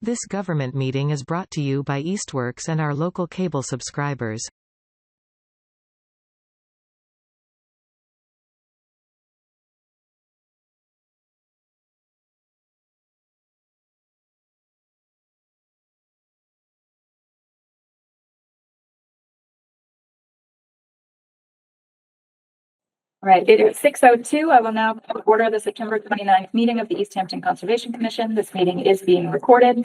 This government meeting is brought to you by Eastworks and our local cable subscribers. All right, it is 6:02. I will now order the September 29th meeting of the Easthampton Conservation Commission. This meeting is being recorded.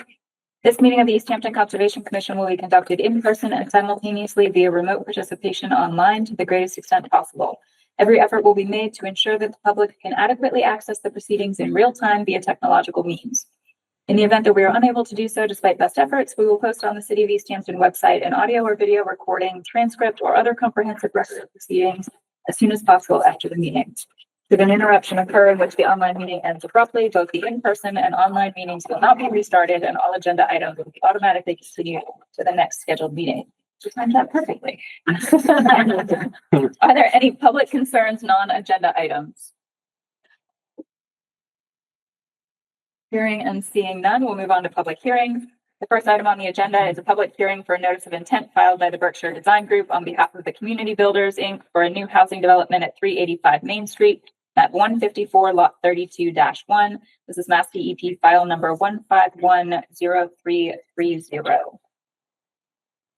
This meeting of the Easthampton Conservation Commission will be conducted in person and simultaneously via remote participation online to the greatest extent possible. Every effort will be made to ensure that the public can adequately access the proceedings in real time via technological means. In the event that we are unable to do so despite best efforts, we will post on the City of Easthampton website an audio or video recording, transcript, or other comprehensive record of proceedings as soon as possible after the meeting. Should an interruption occur in which the online meeting ends abruptly, both the in-person and online meetings will not be restarted, and all agenda items will be automatically continued to the next scheduled meeting. Just timed that perfectly. Are there any public concerns, non-agenda items? Hearing and seeing none, we'll move on to public hearings. The first item on the agenda is a public hearing for a notice of intent filed by the Berkshire Design Group on behalf of the Community Builders, Inc. for a new housing development at 385 Main Street at 154 lot 32-1. This is Mass DEP file number 1510330.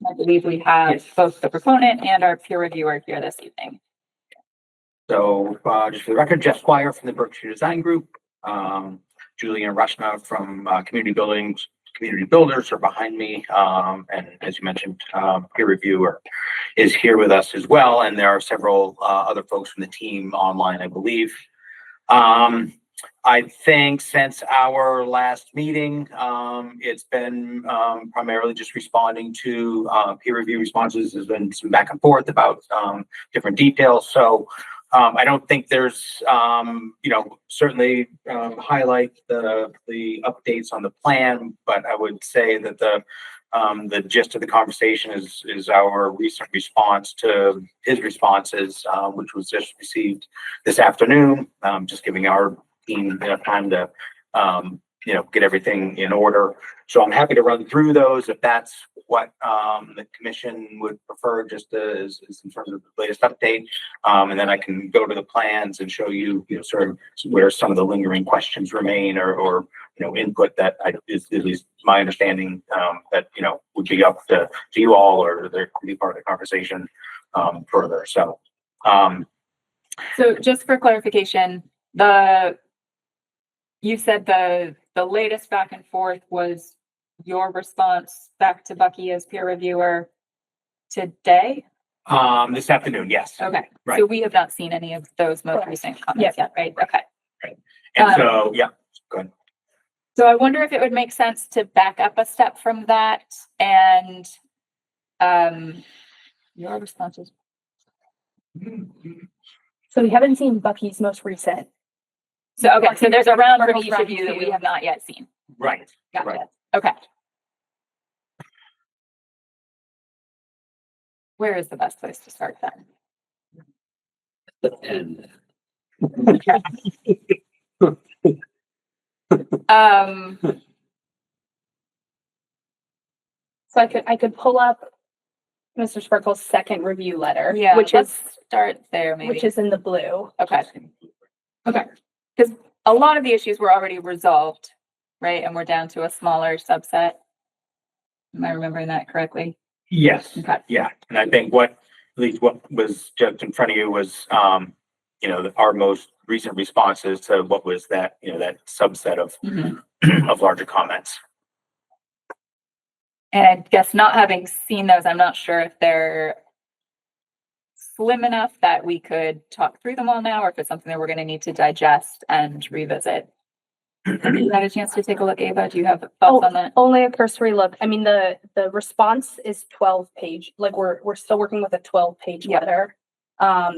I believe we have both the proponent and our peer reviewer here this evening. So just for the record, Jeff Squire from the Berkshire Design Group, Julian Rushna from Community Builders are behind me, and as you mentioned, peer reviewer is here with us as well, and there are several other folks from the team online, I believe. I think since our last meeting, it's been primarily just responding to peer review responses. There's been some back and forth about different details, so I don't think there's, certainly highlight the updates on the plan, but I would say that the gist of the conversation is our recent response to his responses, which was just received this afternoon, just giving our team enough time to, get everything in order. So I'm happy to run through those if that's what the commission would prefer, just as in terms of the latest update. And then I can go to the plans and show you, sort of where some of the lingering questions remain or input that is at least my understanding that, would be up to you all, or there could be part of the conversation further. So just for clarification, you said the latest back and forth was your response back to Bucky as peer reviewer today? This afternoon, yes. Okay. Right. So we have not seen any of those most recent comments yet, right? Okay. Right. And so, yeah, go ahead. So I wonder if it would make sense to back up a step from that and your responses. So we haven't seen Bucky's most recent. So, okay, so there's a round for each of you that we have not yet seen. Right. Gotcha. Right. Okay. Where is the best place to start then? So I could pull up Mr. Sparkle's second review letter, Yeah, which let's is start there maybe. which is in the blue. Okay. Okay. Because a lot of the issues were already resolved, right? And we're down to a smaller subset. Am I remembering that correctly? Yes. Okay. Yeah. And I think at least what was just in front of you was, our most recent responses to what was that, that subset of, of larger comments. And I guess not having seen those, I'm not sure if they're slim enough that we could talk through them all now, or if it's something that we're going to need to digest and revisit. Have you had a chance to take a look, Ava? Do you have thoughts on that? Only a cursory look. I mean, the response is 12-page. Like we're still working with a 12-page letter. Are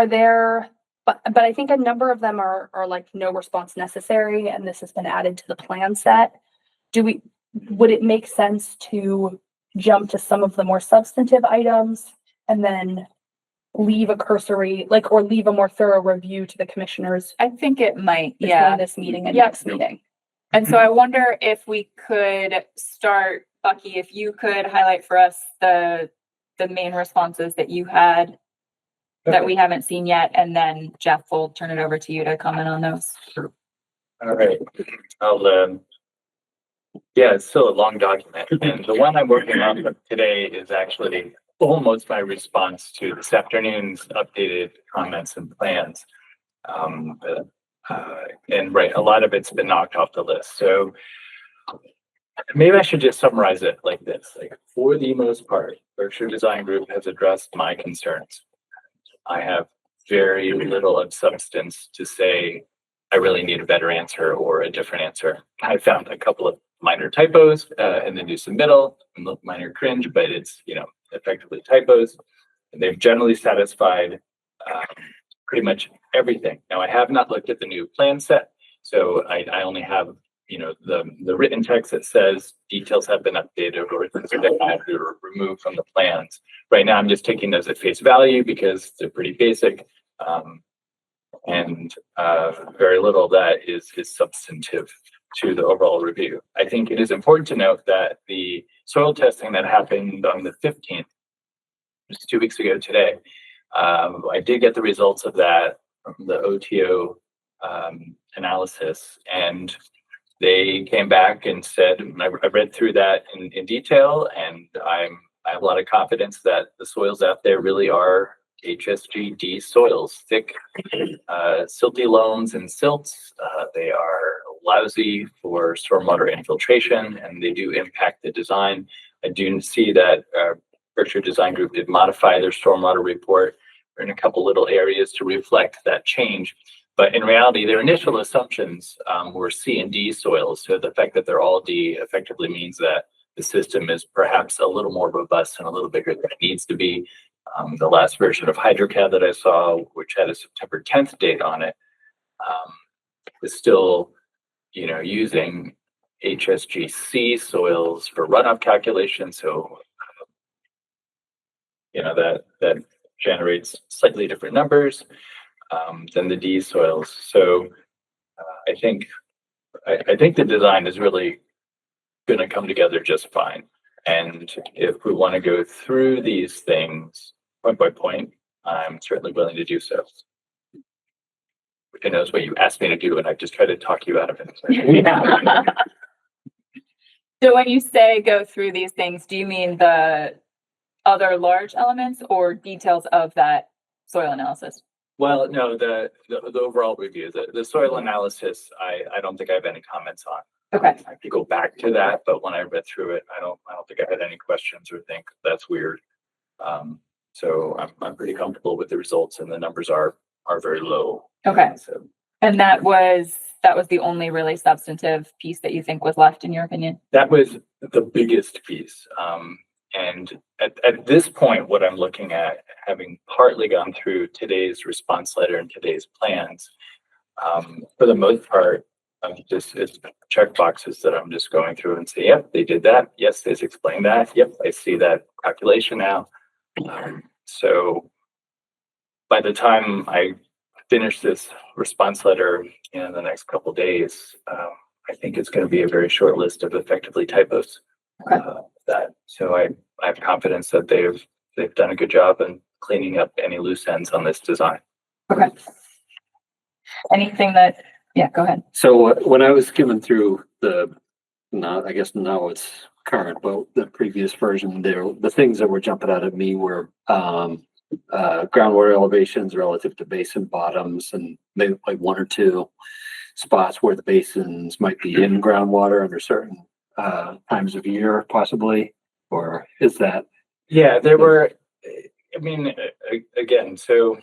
there? But I think a number of them are like no response necessary, and this has been added to the plan set. Would it make sense to jump to some of the more substantive items and then leave a cursory, or leave a more thorough review to the commissioners? I think it might, between this meeting and next meeting. And so I wonder if we could start, Bucky, if you could highlight for us the main responses that you had that we haven't seen yet, and then Jeff will turn it over to you to comment on those. All right. Yeah, it's still a long document, and the one I'm working on today is actually almost my response to this afternoon's updated comments and plans. And right, a lot of it's been knocked off the list. So maybe I should just summarize it like this. Like, for the most part, Berkshire Design Group has addressed my concerns. I have very little of substance to say I really need a better answer or a different answer. I found a couple of minor typos in the new submittal, minor cringe, but it's, effectively typos. And they've generally satisfied pretty much everything. Now, I have not looked at the new plan set, so I only have, the written text that says details have been updated or things that I have to remove from the plans. Right now, I'm just taking those at face value because they're pretty basic. And very little of that is substantive to the overall review. I think it is important to note that the soil testing that happened on the 15th, just 2 weeks ago today, I did get the results of that from the OTO analysis, and they came back and said, I read through that in detail, and I have a lot of confidence that the soils out there really are HSGD soils, thick, silty loams and silts. They are lousy for stormwater infiltration, and they do impact the design. I do see that Berkshire Design Group did modify their stormwater report in a couple little areas to reflect that change. But in reality, their initial assumptions were C and D soils. So the fact that they're all D effectively means that the system is perhaps a little more robust and a little bigger than it needs to be. The last version of HydroCAD that I saw, which had a September 10th date on it, is still, using HSGC soils for runoff calculation. So, that generates slightly different numbers than the D soils. So I think the design is really going to come together just fine. And if we want to go through these things point by point, I'm certainly willing to do so. Who knows what you asked me to do, and I just tried to talk you out of it. Yeah. So when you say go through these things, do you mean the other large elements or details of that soil analysis? Well, no, the overall review, the soil analysis, I don't think I have any comments on. Okay. I could go back to that, but when I read through it, I don't think I had any questions or think that's weird. So I'm pretty comfortable with the results, and the numbers are very low. Okay. So, and that was the only really substantive piece that you think was left, in your opinion? that was the biggest piece. And at this point, what I'm looking at, having partly gone through today's response letter and today's plans, for the most part, it's check boxes that I'm just going through and say, yep, they did that. Yes, they explained that. Yep, I see that calculation now. So by the time I finish this response letter in the next couple of days, I think it's going to be a very short list of effectively typos. Okay. So I have confidence that they've done a good job in cleaning up any loose ends on this design. Okay. Anything that, yeah, go ahead. So when I was skimming through I guess now it's current, but the previous version there, the things that were jumping out at me were groundwater elevations relative to basin bottoms, and maybe like one or two spots where the basins might be in groundwater under certain times of year, possibly, or is that? Yeah, there were, again, so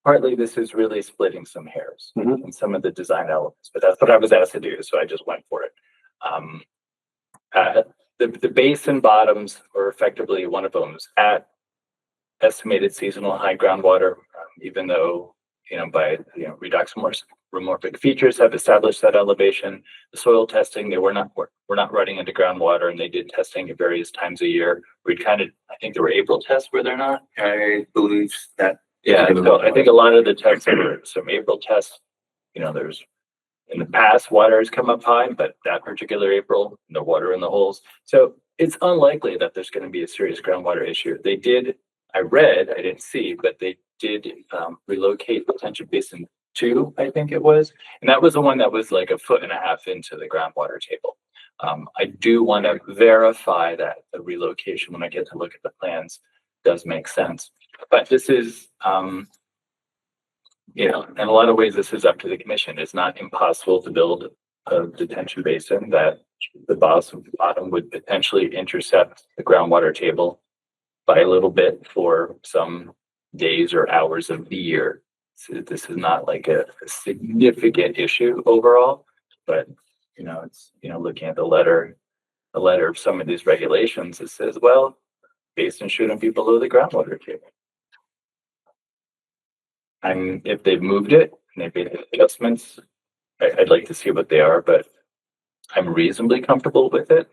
partly this is really splitting some hairs in some of the design elements, but that's what I was asked to do, so I just went for it. The basin bottoms were effectively one of them at estimated seasonal high groundwater, even though, by redoxomorphic features have established that elevation. The soil testing, we're not running into groundwater, and they did testing at various times a year. I think there were April tests, were there not? I believe that. Yeah, so I think a lot of the tests were some April tests. There's In the past, water has come up high, but that particular April, no water in the holes. So it's unlikely that there's going to be a serious groundwater issue. They did, I didn't see, but they did relocate detention basin 2, I think it was. And that was the one that was like 1.5 feet into the groundwater table. I do want to verify that the relocation, when I get to look at the plans, does make sense. But this is, in a lot of ways, this is up to the commission. It's not impossible to build a detention basin that the bottom would potentially intercept the groundwater table by a little bit for some days or hours of the year. So this is not like a significant issue overall, but it's looking at the letter of some of these regulations, it says, well, basin shouldn't be below the groundwater table. And if they've moved it and they've made adjustments, I'd like to see what they are, but I'm reasonably comfortable with it.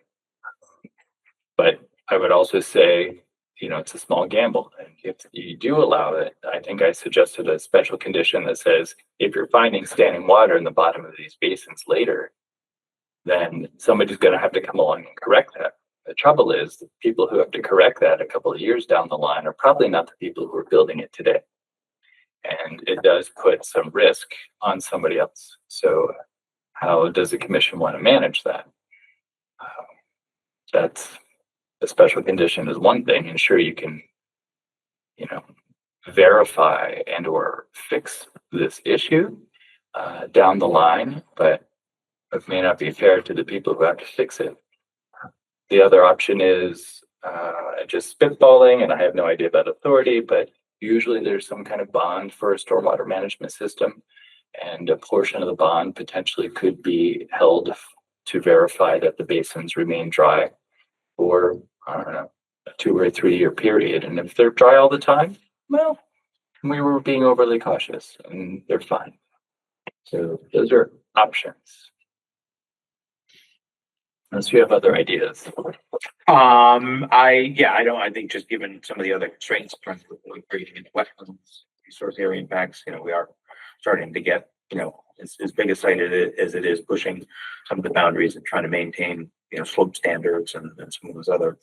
But I would also say, it's a small gamble. And if you do allow it, I think I suggested a special condition that says, if you're finding standing water in the bottom of these basins later, then somebody's going to have to come along and correct that. The trouble is, the people who have to correct that a couple of years down the line are probably not the people who are building it today. And it does put some risk on somebody else. So how does the commission want to manage that? That's a special condition is one thing, and sure, you can, verify and or fix this issue down the line, but it may not be fair to the people who have to fix it. The other option is just spitballing, and I have no idea about authority, but usually there's some kind of bond for a stormwater management system, and a portion of the bond potentially could be held to verify that the basins remain dry for, I don't know, a 2 or 3 year period. And if they're dry all the time, well, we were being overly cautious and they're fine. So those are options. Unless you have other ideas. I think just given some of the other constraints in terms of creating wetlands, resource area impacts, we are starting to get, as big a site as it is, pushing some of the boundaries and trying to maintain, slope standards and some of those other,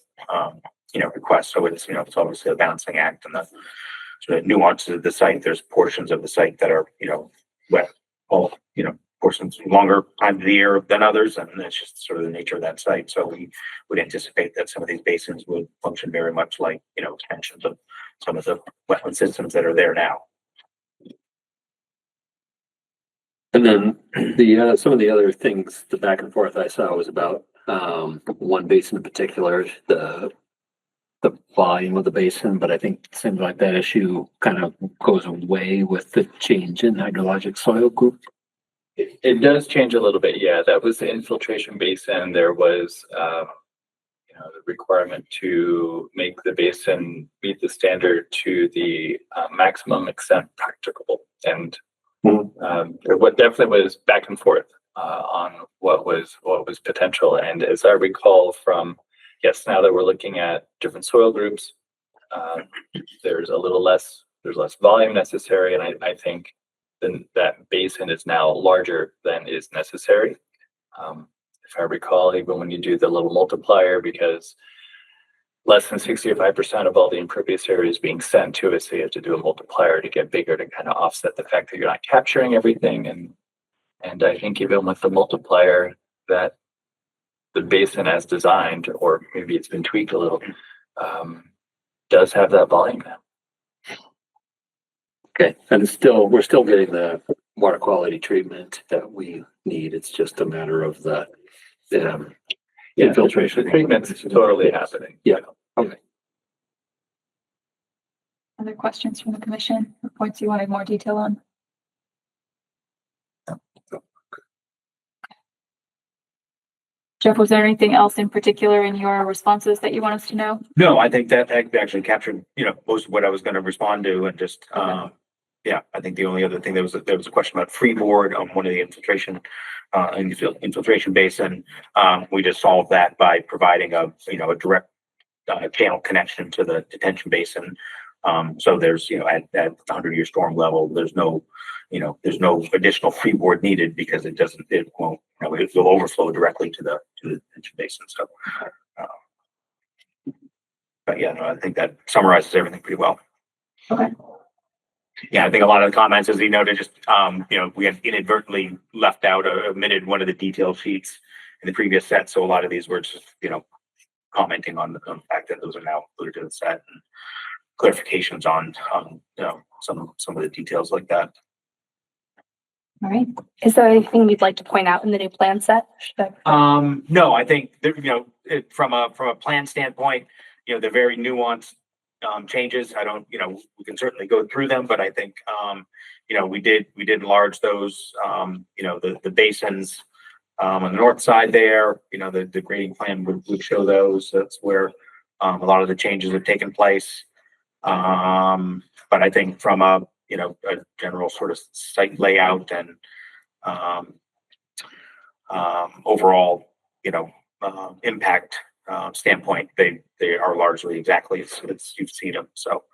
requests. So it's, it's obviously a balancing act, and the sort of nuances of the site. There's portions of the site that are, wet, portions longer time of the year than others, and it's just sort of the nature of that site. So we would anticipate that some of these basins would function very much like, extensions of some of the wetland systems that are there now. And then some of the other things, the back and forth I saw was about one basin in particular, the volume of the basin, but I think it seems like that issue kind of goes away with the change in hydrologic soil group. It does change a little bit. Yeah, that was the infiltration basin. There was, the requirement to make the basin meet the standard to the maximum extent practicable. And what definitely was back and forth on what was potential. And as I recall from, yes, now that we're looking at different soil groups, there's less volume necessary, and I think then that basin is now larger than is necessary. If I recall, even when you do the little multiplier, because less than 65% of all the impervious area is being sent to it, so you have to do a multiplier to get bigger to kind of offset the fact that you're not capturing everything. And I think even with the multiplier, that the basin as designed, or maybe it's been tweaked a little, does have that volume now. Okay, and we're still getting the water quality treatment that we need. It's just a matter of the infiltration. The treatment's totally happening. Yeah. Okay. Other questions from the commission or points you wanted more detail on? Jeff, was there anything else in particular in your responses that you want us to know? No, I think that actually captured, most of what I was going to respond to, and just, I think the only other thing, there was a question about freeboard on one of the infiltration basin. We just solved that by providing a direct channel connection to the detention basin So there's, at 100-year storm level, there's no additional freeboard needed because it won't, it will overflow directly to the detention basin. So, but yeah, no, I think that summarizes everything pretty well. Okay. Yeah, I think a lot of the comments, as you noted, just, we had inadvertently left out or omitted one of the detail sheets in the previous set. So a lot of these were just, commenting on the fact that those are now included in the set and clarifications on some of the details like that. All right. Is there anything you'd like to point out in the new plan set? No, I think that, from a plan standpoint, they're very nuanced changes. I don't, we can certainly go through them, but I think, we did enlarge those, the basins on the north side there, the grading plan would show those. That's where a lot of the changes have taken place. But I think from a general sort of site layout and overall, impact standpoint, they are largely exactly as you've seen them. So,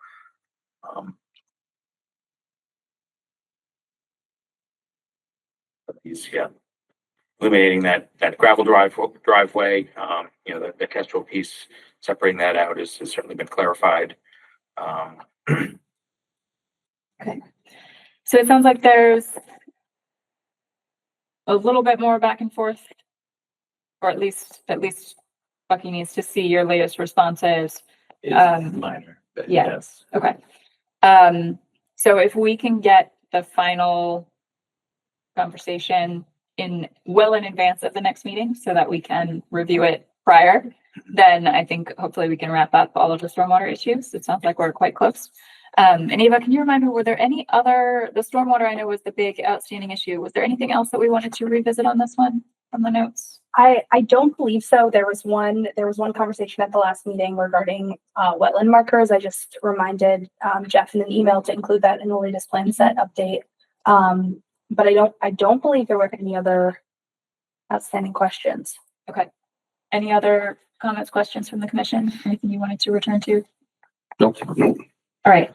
eliminating that gravel driveway, the kestrel piece, separating that out has certainly been clarified. Okay. So it sounds like there's a little bit more back and forth, or at least Bucky needs to see your latest responses. It's minor, but yeah. yes. Okay. So if we can get the final conversation well in advance of the next meeting so that we can review it prior, then I think hopefully we can wrap up all of the stormwater issues. It sounds like we're quite close. And Eva, can you remind me, were there any the stormwater I know was the big outstanding issue. Was there anything else that we wanted to revisit on this one from the notes? I don't believe so. There was one conversation at the last meeting regarding wetland markers. I just reminded Jeff in an email to include that in the latest plan set update. But I don't believe there were any other outstanding questions. Okay. Any other comments, questions from the commission? Anything you wanted to return to? Nope. All right.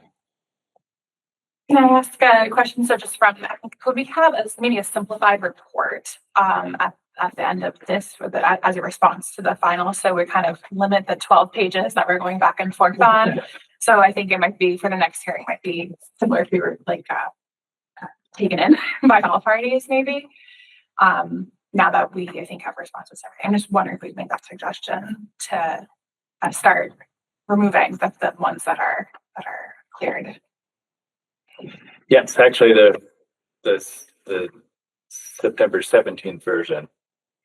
Can I ask a question? So just from, could we have maybe a simplified report at the end of this as a response to the final? So we kind of limit the 12 pages that we're going back and forth on. So I think it might be for the next hearing might be similar if we were like taken in by all parties maybe. Now that we, I think, have responses. I'm just wondering if we'd make that suggestion to start removing the ones that are cleared. Yes, actually, the September 17th version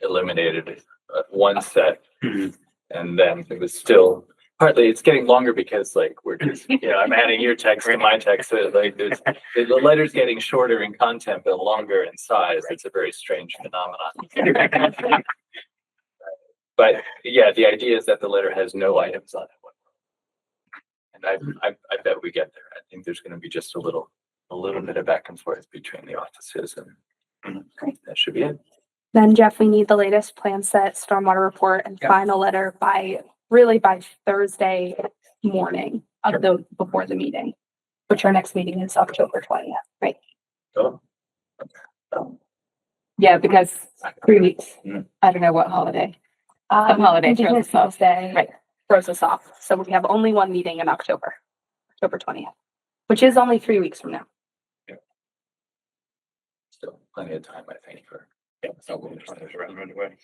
eliminated one set, and then it was still partly it's getting longer because we're just I'm adding your text to my text. So, the letter's getting shorter in content but longer in size. It's a very strange phenomenon. But yeah, the idea is that the letter has no items on it. And I bet we get there. I think there's going to be just a little bit of back and forth between the offices, and that should be it. Then Jeff, we need the latest plan set, stormwater report, and final letter by Thursday morning before the meeting, which our next meeting is October 20th, right? Oh. Yeah, because 3 weeks. I don't know what holiday. Some holiday throws us off. Right, throws us off. So we have only one meeting in October 20th, which is only 3 weeks from now. Yeah. Still plenty of time, I think, for around anyway.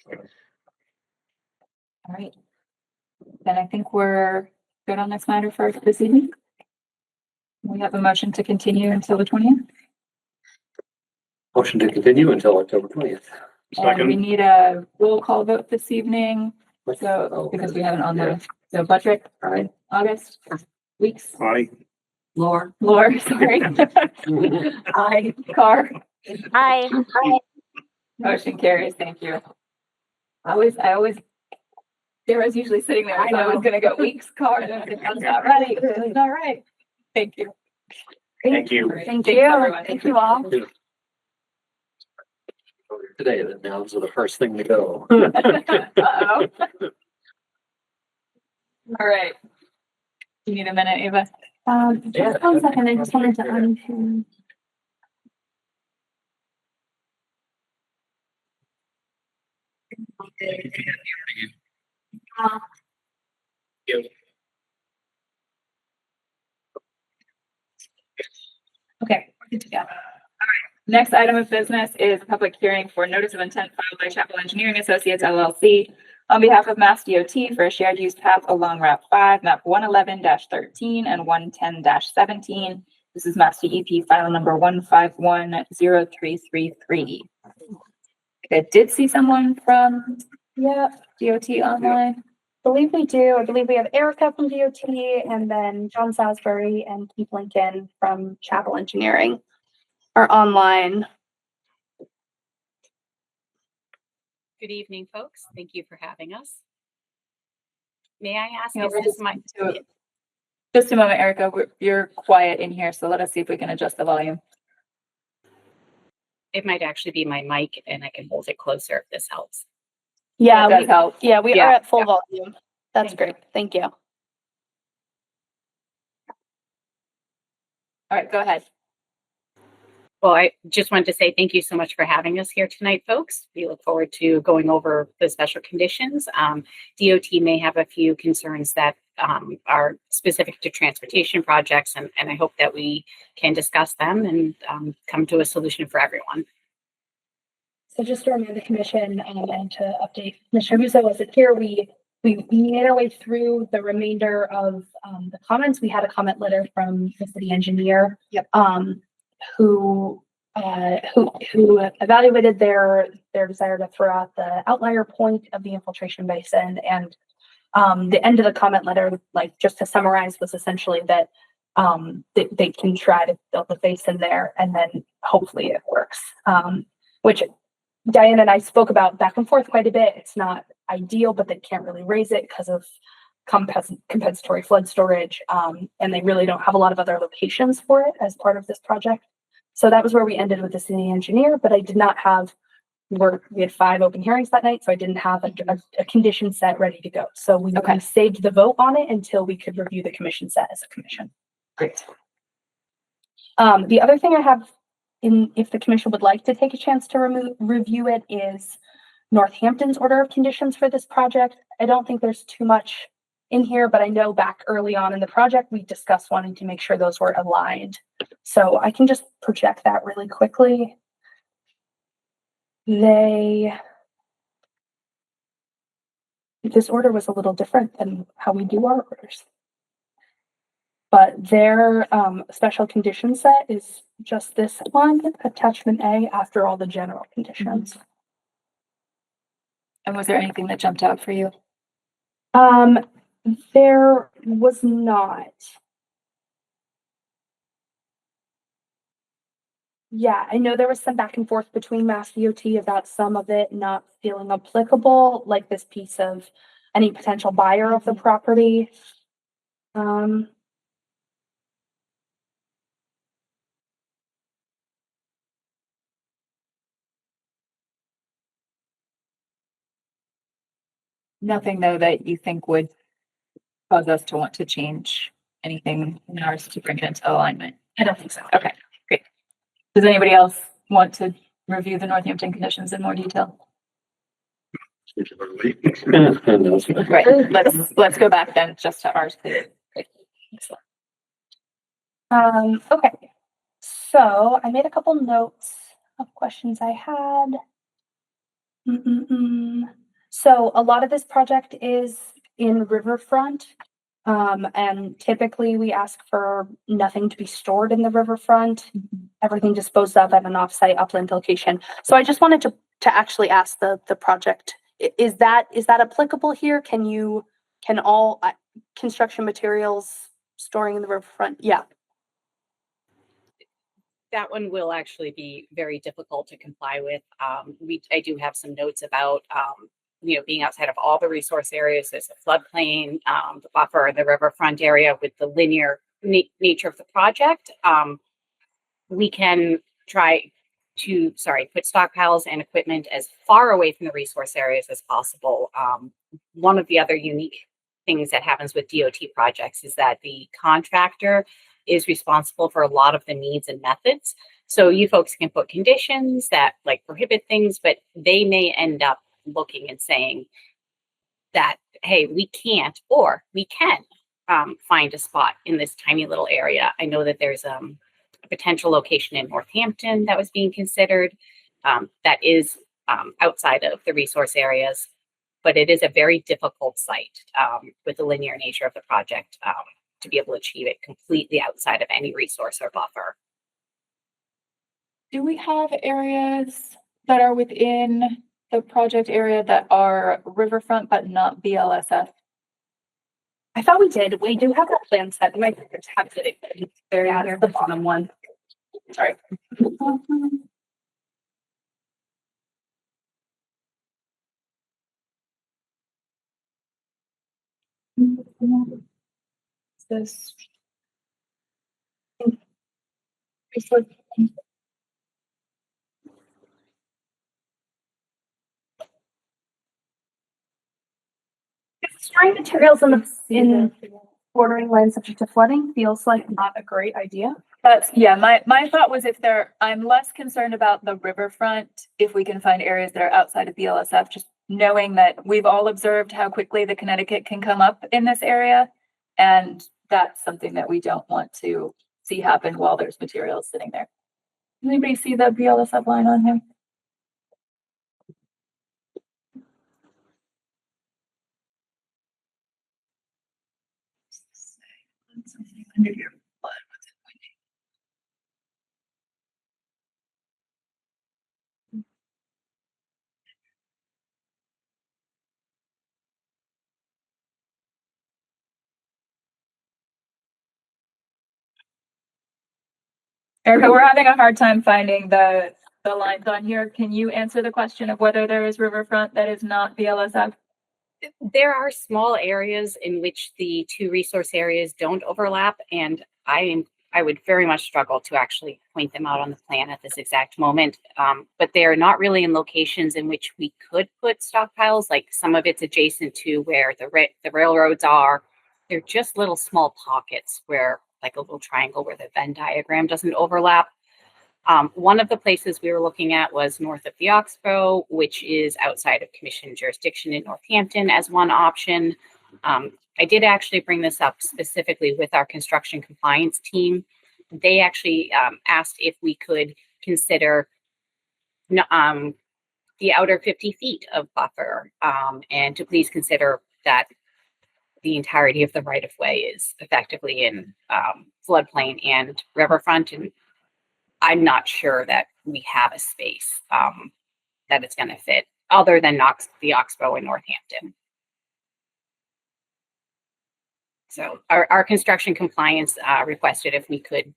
All right. Then I think we're good on this matter for this evening. We have a motion to continue until the 20th. Motion to continue until October 20th. And we need a roll call vote this evening. So because we haven't on the budget. Aye. August. Weeks. Aye. Lore, sorry. Aye. Carr. Hi. Motion carries. Thank you. I always Sarah's usually sitting there, so I was gonna go Weeks, Carr. That's not right. That's not right. Thank you. Thank you. Thank Thanks, you. everyone. Thank you all. Today, the nouns are the first thing to go. Uh-oh. All right. You need a minute, Eva? Just 1 second, I just wanted to unpin. Okay, we're good to go. All right. Next item of business is a public hearing for notice of intent filed by Chapel Engineering Associates LLC on behalf of Mass DOT for a shared use path along Route 5, map 111-13 and 110-17. This is Mass DEP file number 1510333. I did see someone from DOT online. Believe we do. I believe we have Erica from DOT and then John Salisbury and Keith Lincoln from Chapel Engineering are online. Good evening, folks. Thank you for having us. May I ask, Yeah, is we're this my, Just a moment, Erica. You're quiet in here, so let us see if we can adjust the volume. it might actually be my mic and I can hold it closer if this helps. Yeah, It does help. we Yeah, are at full yeah. volume. That's Thank great. Thank you. All right, go ahead. Well, I just wanted to say thank you so much for having us here tonight, folks. We look forward to going over the special conditions. DOT may have a few concerns that are specific to transportation projects, and I hope that we can discuss them and come to a solution for everyone. So just to remind the commission and to update Commissioner Musso wasn't here, we made our way through the remainder of the comments. We had a comment letter from the city engineer. Yep. Who evaluated their desire to throw out the outlier point of the infiltration basin, and the end of the comment letter, like just to summarize, was essentially that they can try to build the basin there and then hopefully it works. Which Diane and I spoke about back and forth quite a bit. It's not ideal, but they can't really raise it because of compensatory flood storage, and they really don't have a lot of other locations for it as part of this project. So that was where we ended with the city engineer, but I did not have, we had 5 open hearings that night, so I didn't have a condition set ready to go. So we saved the vote on it until we could review the commission set as a commission. Great. The other thing I have if the commission would like to take a chance to review it, is Northampton's order of conditions for this project. I don't think there's too much in here, but I know back early on in the project, we discussed wanting to make sure those were aligned. So I can just project that really quickly. This order was a little different than how we do our orders. But their special condition set is just this one, attachment A, after all the general conditions. And was there anything that jumped out for you? There was not. Yeah, I know there was some back and forth between Mass DOT about some of it not feeling applicable, like this piece of any potential buyer of the property. Nothing though that you think would cause us to want to change anything in ours to bring it into alignment? I don't think so. Okay, great. Does anybody else want to review the Northampton conditions in more detail? Right, let's go back then, just to ours. Great. Excellent. Okay, so I made a couple notes of questions I had. So a lot of this project is in riverfront, and typically we ask for nothing to be stored in the riverfront, everything disposed of at an offsite upland location. So I just wanted to actually ask the project, is that applicable here? Can all construction materials storing in the riverfront? Yeah. That one will actually be very difficult to comply with. I do have some notes about, being outside of all the resource areas. There's a floodplain, the buffer, the riverfront area with the linear nature of the project. We can try to, put stockpiles and equipment as far away from the resource areas as possible. One of the other unique things that happens with DOT projects is that the contractor is responsible for a lot of the needs and methods. So you folks can put conditions that like prohibit things, but they may end up looking and saying that, hey, we can't, or we can find a spot in this tiny little area. I know that there's a potential location in Northampton that was being considered that is outside of the resource areas, but it is a very difficult site with the linear nature of the project to be able to achieve it completely outside of any resource or buffer. Do we have areas that are within the project area that are riverfront but not BLSF? I thought we did. We do have that plan set. We might just have it. Yeah, it's the bottom one. Sorry. This. Storing materials in bordering land subject to flooding feels like not a great idea. That's, yeah, my thought was I'm less concerned about the riverfront if we can find areas that are outside of BLSF, just knowing that we've all observed how quickly the Connecticut can come up in this area. And that's something that we don't want to see happen while there's materials sitting there. Does anybody see the BLSF line on here? Erica, we're having a hard time finding the lines on here. Can you answer the question of whether there is riverfront that is not BLSF? There are small areas in which the two resource areas don't overlap, and I would very much struggle to actually point them out on the plan at this exact moment. But they're not really in locations in which we could put stockpiles. Like some of it's adjacent to where the railroads are. They're just little small pockets where, like a little triangle where the Venn diagram doesn't overlap. One of the places we were looking at was north of the Oxbow, which is outside of commission jurisdiction in Northampton as one option. I did actually bring this up specifically with our construction compliance team. They actually asked if we could consider the outer 50 feet of buffer and to please consider that the entirety of the right of way is effectively in floodplain and riverfront. And I'm not sure that we have a space that it's going to fit other than the Oxbow in Northampton. So our construction compliance requested if we could.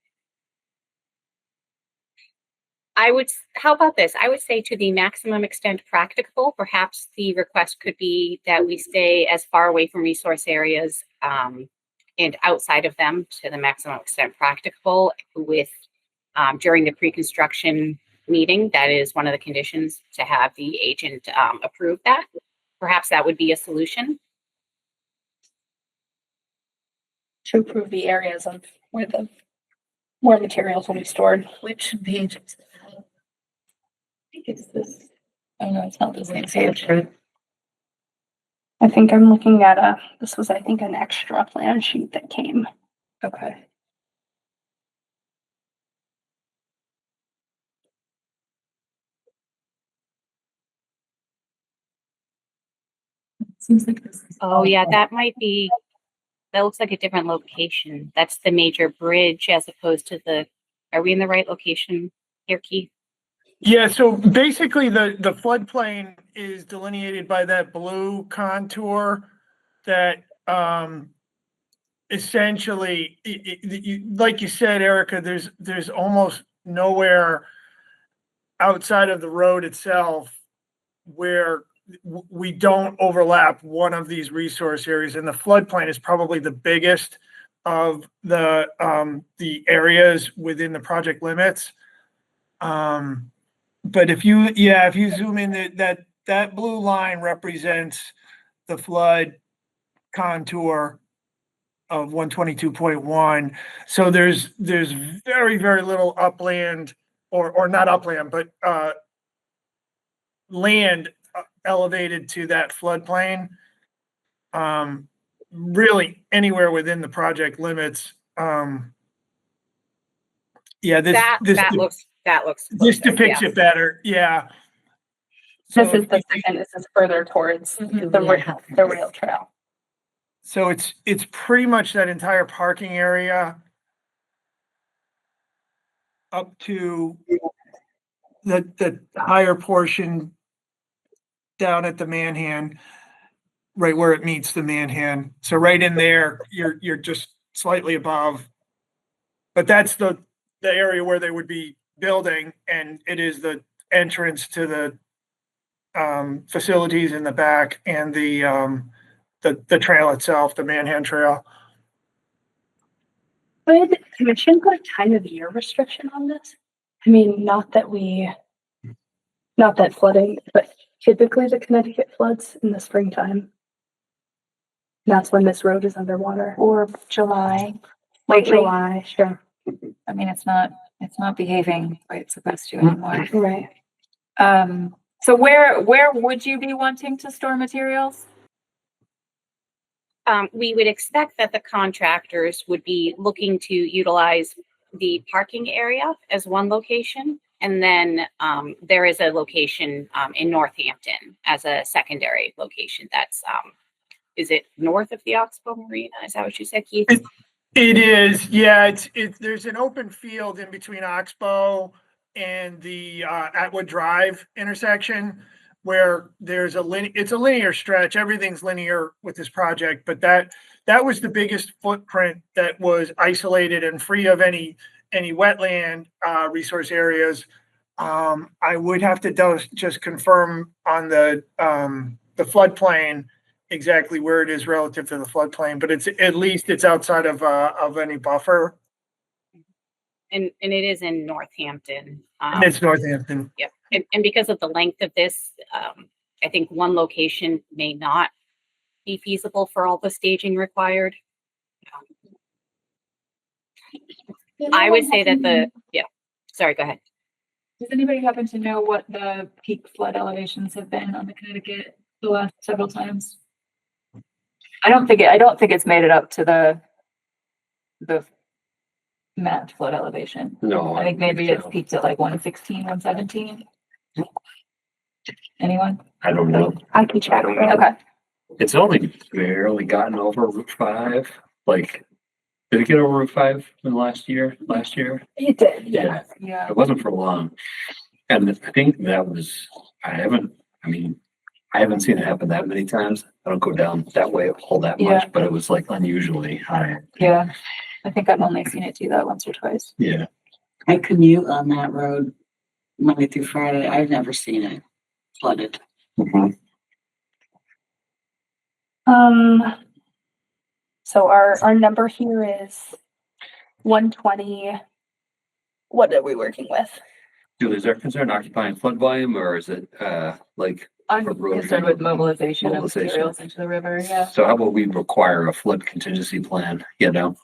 How about this? I would say to the maximum extent practicable, perhaps the request could be that we stay as far away from resource areas and outside of them to the maximum extent practicable with during the pre-construction meeting. That is one of the conditions to have the agent approve that. Perhaps that would be a solution. To approve the areas of where materials will be stored. Which page is that? I think it's this. Oh no, it's not the same page. I think I'm looking at this was, I think, an extra plan sheet that came. Okay. Seems like this is. Oh yeah, that looks like a different location. That's the major bridge as opposed to are we in the right location here, Keith? Yeah, so basically the floodplain is delineated by that blue contour that essentially, like you said, Erica, there's almost nowhere outside of the road itself where we don't overlap one of these resource areas, and the floodplain is probably the biggest of the areas within the project limits. But if you zoom in, that blue line represents the flood contour of 122.1. So there's very, very little upland or not upland, but land elevated to that floodplain. Really anywhere within the project limits. Yeah, this That looks this perfect, depicts yeah. it better. Yeah. This So is the second, this is further towards the rail trail. So it's pretty much that entire parking area up to the higher portion down at the Manhan, right where it meets the Manhan. So right in there, you're just slightly above. But that's the area where they would be building, and it is the entrance to the facilities in the back and the trail itself, the Manhan Trail. Would the commission put a time of year restriction on this? I mean, not that flooding, but typically the Connecticut floods in the springtime. That's when this road is underwater. Or July. Late Lately, July, sure. I mean, it's not behaving the way it's supposed to anymore. Right. So where would you be wanting to store materials? We would expect that the contractors would be looking to utilize the parking area as one location. And then there is a location in Northampton as a secondary location. That's, is it north of the Oxbow Marina? Is that what you said, Keith? It is, yeah, there's an open field in between Oxbow and the Atwood Drive intersection where there's it's a linear stretch. Everything's linear with this project, but that was the biggest footprint that was isolated and free of any wetland resource areas. I would have to just confirm on the floodplain exactly where it is relative to the floodplain, but it's at least it's outside of any buffer. And it is in Northampton. And it's Northampton. Yep. And because of the length of this, I think one location may not be feasible for all the staging required. I would say that sorry, go ahead. Does anybody happen to know what the peak flood elevations have been on the Connecticut the last several times? I don't think it's made it up to the mapped flood elevation. No. I think maybe it's peaked at like 116, 117. Anyone? I don't know. I can check. Okay. It's only barely gotten over Route 5. Like, did it get over Route 5 in last year? It did, Yeah. Yeah. It wasn't for long. And I think that was, I haven't seen it happen that many times. I don't go down that way all that Yeah. much, but it was like unusually high. Yeah. I think I've only seen it do that once or twice. Yeah. I commute on that road Monday through Friday. I've never seen it flooded. Mhm. So our number here is 120. What are we working with? Is there concern occupying flood volume or is it like? I'm erosion? concerned with mobilization of Mobilization. materials into the river. Yeah. So how about we require a flood contingency plan, you know?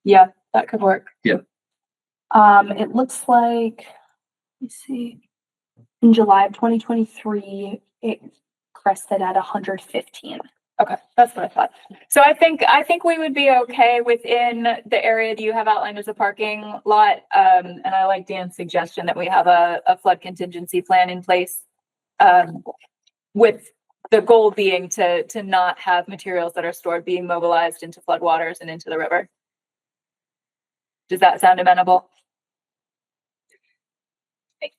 Yeah, that could work. It looks like, let me see, in July of 2023, it crested at 115. Okay, that's what I thought. So I think we would be okay within the area that you have outlined as a parking lot. And I like Dan's suggestion that we have a flood contingency plan in place. With the goal being to not have materials that are stored being mobilized into floodwaters and into the river. Does that sound amenable?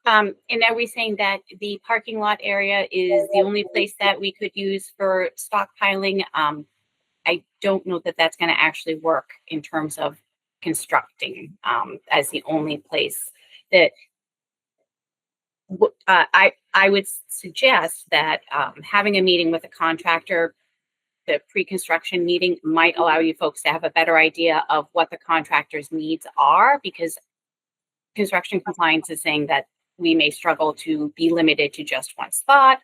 And are we saying that the parking lot area is the only place that we could use for stockpiling? I don't know that that's going to actually work in terms of constructing as the only place that I would suggest that having a meeting with a contractor, the pre-construction meeting might allow you folks to have a better idea of what the contractor's needs are, because construction compliance is saying that we may struggle to be limited to just one spot.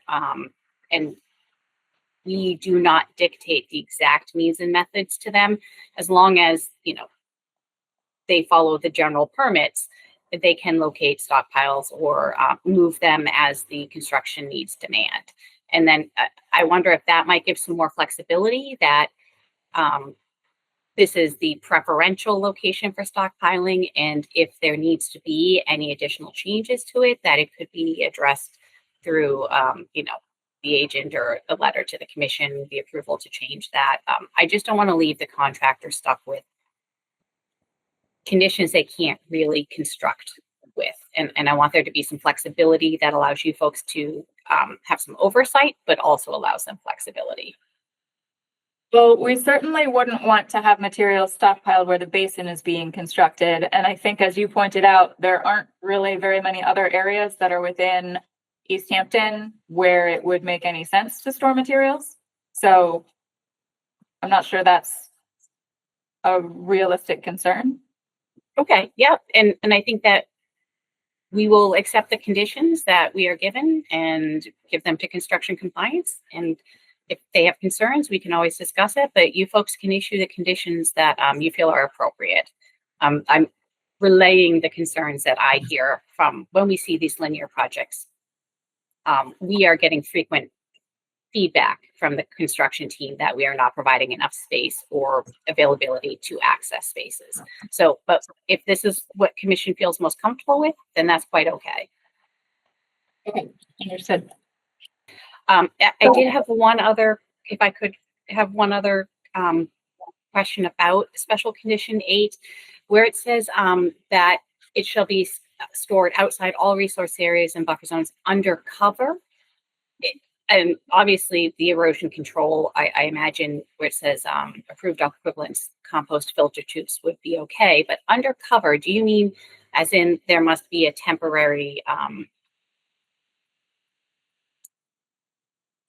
And we do not dictate the exact means and methods to them, as long as, they follow the general permits, that they can locate stockpiles or move them as the construction needs demand. And then I wonder if that might give some more flexibility, that this is the preferential location for stockpiling, and if there needs to be any additional changes to it, that it could be addressed through, the agent or a letter to the commission, the approval to change that. I just don't want to leave the contractor stuck with conditions they can't really construct with. And I want there to be some flexibility that allows you folks to have some oversight, but also allows them flexibility. Well, we certainly wouldn't want to have materials stockpiled where the basin is being constructed. And I think, as you pointed out, there aren't really very many other areas that are within Easthampton where it would make any sense to store materials. So I'm not sure that's a realistic concern. Okay, yeah, and I think that we will accept the conditions that we are given and give them to construction compliance. And if they have concerns, we can always discuss it, but you folks can issue the conditions that you feel are appropriate. I'm relaying the concerns that I hear from when we see these linear projects. We are getting frequent feedback from the construction team that we are not providing enough space or availability to access spaces. So, but if this is what commission feels most comfortable with, then that's quite okay. Okay, understood. I did have one other, if I could have one other question about special condition 8, where it says that it shall be stored outside all resource areas and buffer zones under cover. And obviously the erosion control, I imagine where it says approved equivalents compost filter tubes would be okay, but under cover, do you mean as in there must be a temporary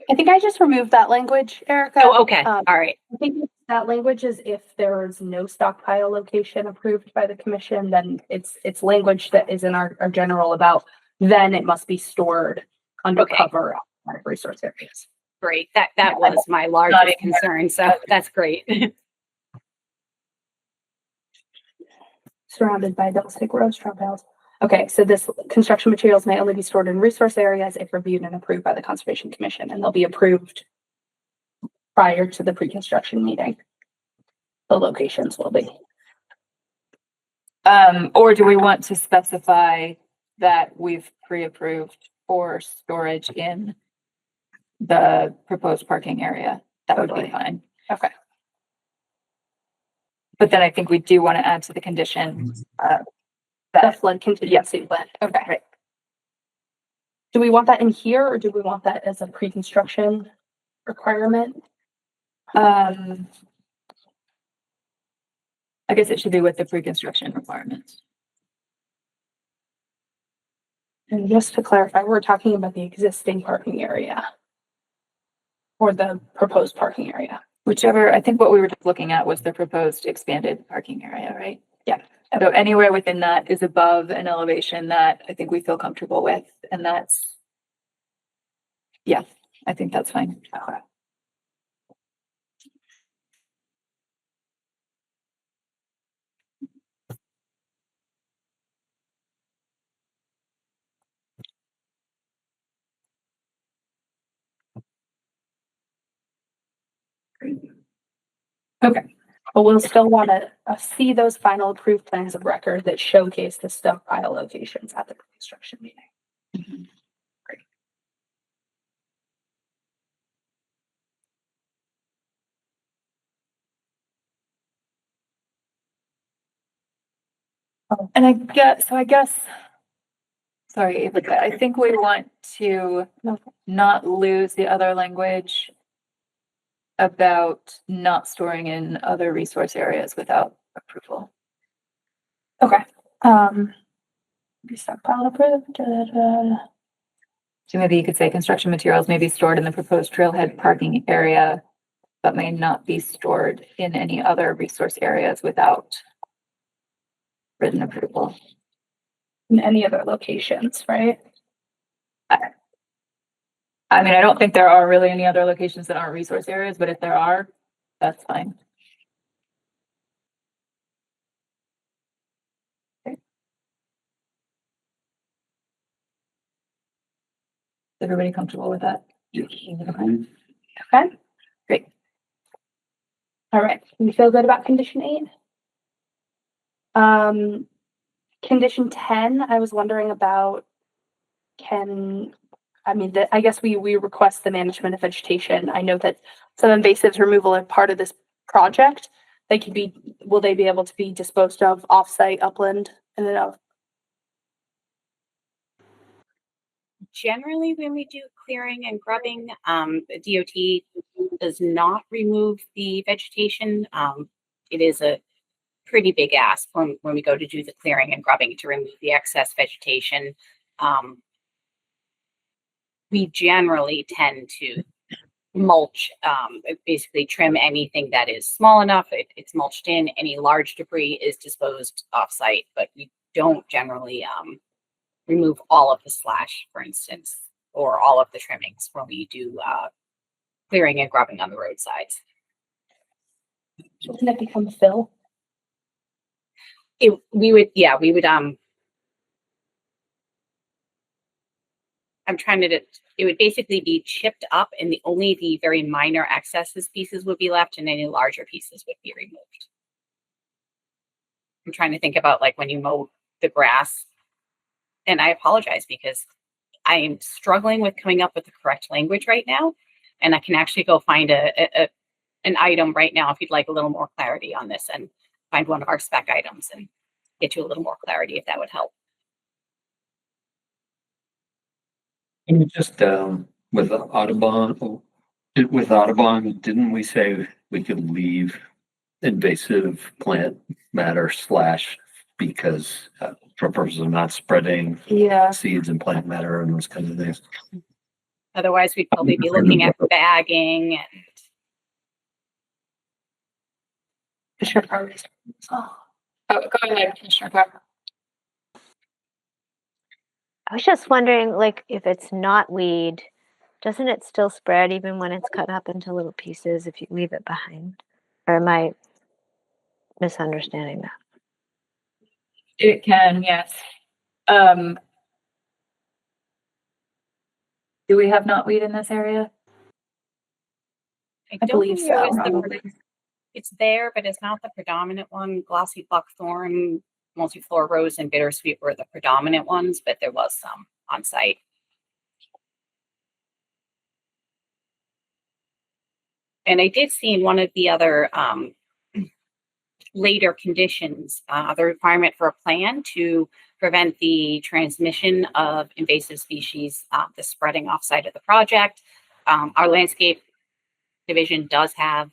I think I just removed that language, Erica. Oh, okay. All right. I think that language is if there's no stockpile location approved by the commission, then it's language that is in our general about, then it must be stored under Okay. cover of resource areas. Great. That was my largest concern. So that's great. Surrounded by double stick row straw bales. Okay, so this construction materials may only be stored in resource areas if reviewed and approved by the Conservation Commission, and they'll be approved prior to the pre-construction meeting. The locations will be. Or do we want to specify that we've pre-approved for storage in the proposed parking area? That would be fine. Okay. But then I think we do want to add to the condition, The flood contingency plan. okay, Right. Do we want that in here or do we want that as a pre-construction requirement? I guess it should be with the pre-construction requirements. And just to clarify, we're talking about the existing parking area or the proposed parking area. Whichever, I think what we were just looking at was the proposed expanded parking area, right? Yeah. So anywhere within that is above an elevation that I think we feel comfortable with, and that's, yeah, I think that's fine. Okay. Okay, but we'll still want to see those final approved plans of record that showcase the stockpile locations at the construction meeting. Great. And I guess, sorry, but I think we want to not lose the other language about not storing in other resource areas without approval. Okay. Be stockpile approved. Da, da, da. So maybe you could say construction materials may be stored in the proposed trailhead parking area, but may not be stored in any other resource areas without written approval. In any other locations, right? I mean, I don't think there are really any other locations that aren't resource areas, but if there are, that's fine. Okay. Is everybody comfortable with that? Yes. Okay, great. All right, we feel good about condition 8? Condition 10, I was wondering about, I guess we request the management of vegetation. I know that some invasives removal are part of this project. Will they be able to be disposed of off-site upland in and of? Generally, when we do clearing and grubbing, the DOT does not remove the vegetation. It is a pretty big ask when we go to do the clearing and grubbing to remove the excess vegetation. We generally tend to mulch, basically trim anything that is small enough. It's mulched in. Any large debris is disposed off-site, but we don't generally remove all of the slash, for instance, or all of the trimmings when we do clearing and grubbing on the roadsides. Doesn't it become fill? We would I'm trying to, it would basically be chipped up and only the very minor excesses pieces would be left and any larger pieces would be removed. I'm trying to think about like when you mow the grass, and I apologize because I am struggling with coming up with the correct language right now. And I can actually go find an item right now if you'd like a little more clarity on this, and find one of our spec items and get you a little more clarity if that would help. And just with Audubon, didn't we say we could leave invasive plant matter slash because for purposes of not spreading Yeah. seeds and plant matter and those kinds of things? Otherwise, we'd probably be looking at bagging and Commissioner Carter. Oh, go ahead, Commissioner Parker. I was just wondering, like, if it's not weed, doesn't it still spread even when it's cut up into little pieces if you leave it behind? Or am I misunderstanding that? It can, yes. Do we have knotweed in this area? I I don't believe know so. it's there, but it's not the predominant one. Glossy buckthorn, multiflora rose, and bittersweet were the predominant ones, but there was some on site. And I did see in one of the other later conditions, the requirement for a plan to prevent the transmission of invasive species, the spreading offsite of the project. Our landscape division does have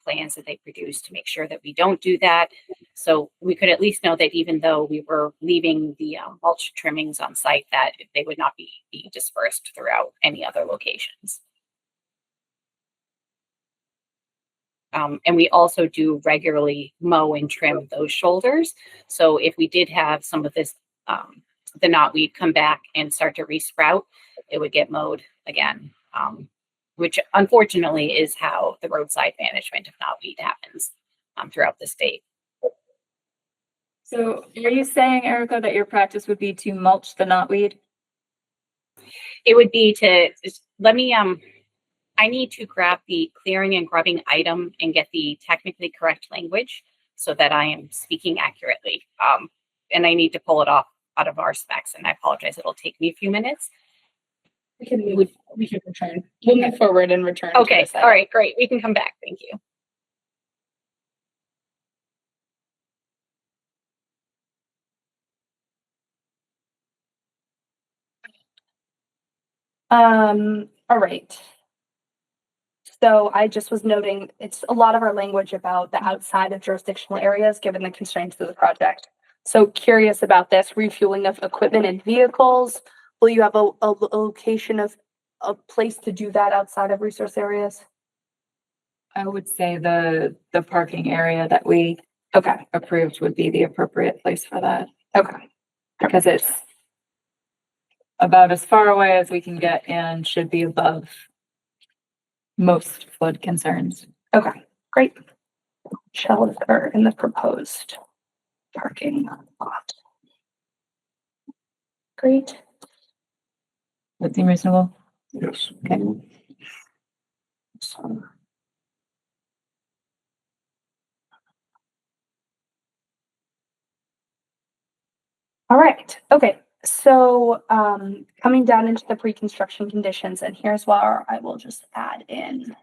plans that they produce to make sure that we don't do that. So we could at least know that even though we were leaving the mulch trimmings on site, that they would not be dispersed throughout any other locations. And we also do regularly mow and trim those shoulders. So if we did have some of this, the knotweed come back and start to resprout, it would get mowed again, which unfortunately is how the roadside management of knotweed happens throughout the state. So are you saying, Erica, that your practice would be to mulch the knotweed? It would be to, let me, I need to grab the clearing and grubbing item and get the technically correct language so that I am speaking accurately. And I need to pull it off out of our specs, and I apologize, it'll take me a few minutes. We can return. We'll move forward and return. Okay, all right, great. We can come back. Thank you. All right. So I just was noting, it's a lot of our language about the outside of jurisdictional areas, given the constraints of the project. So curious about this refueling of equipment and vehicles. Will you have a location of a place to do that outside of resource areas? I would say the parking area that we approved would be the appropriate place for that. Okay. Because it's about as far away as we can get and should be above most flood concerns. Okay, great. Shall occur in the proposed parking lot. Great. That seem reasonable? Yes. Okay. So, All right, okay, so coming down into the pre-construction conditions, and here's where I will just add in.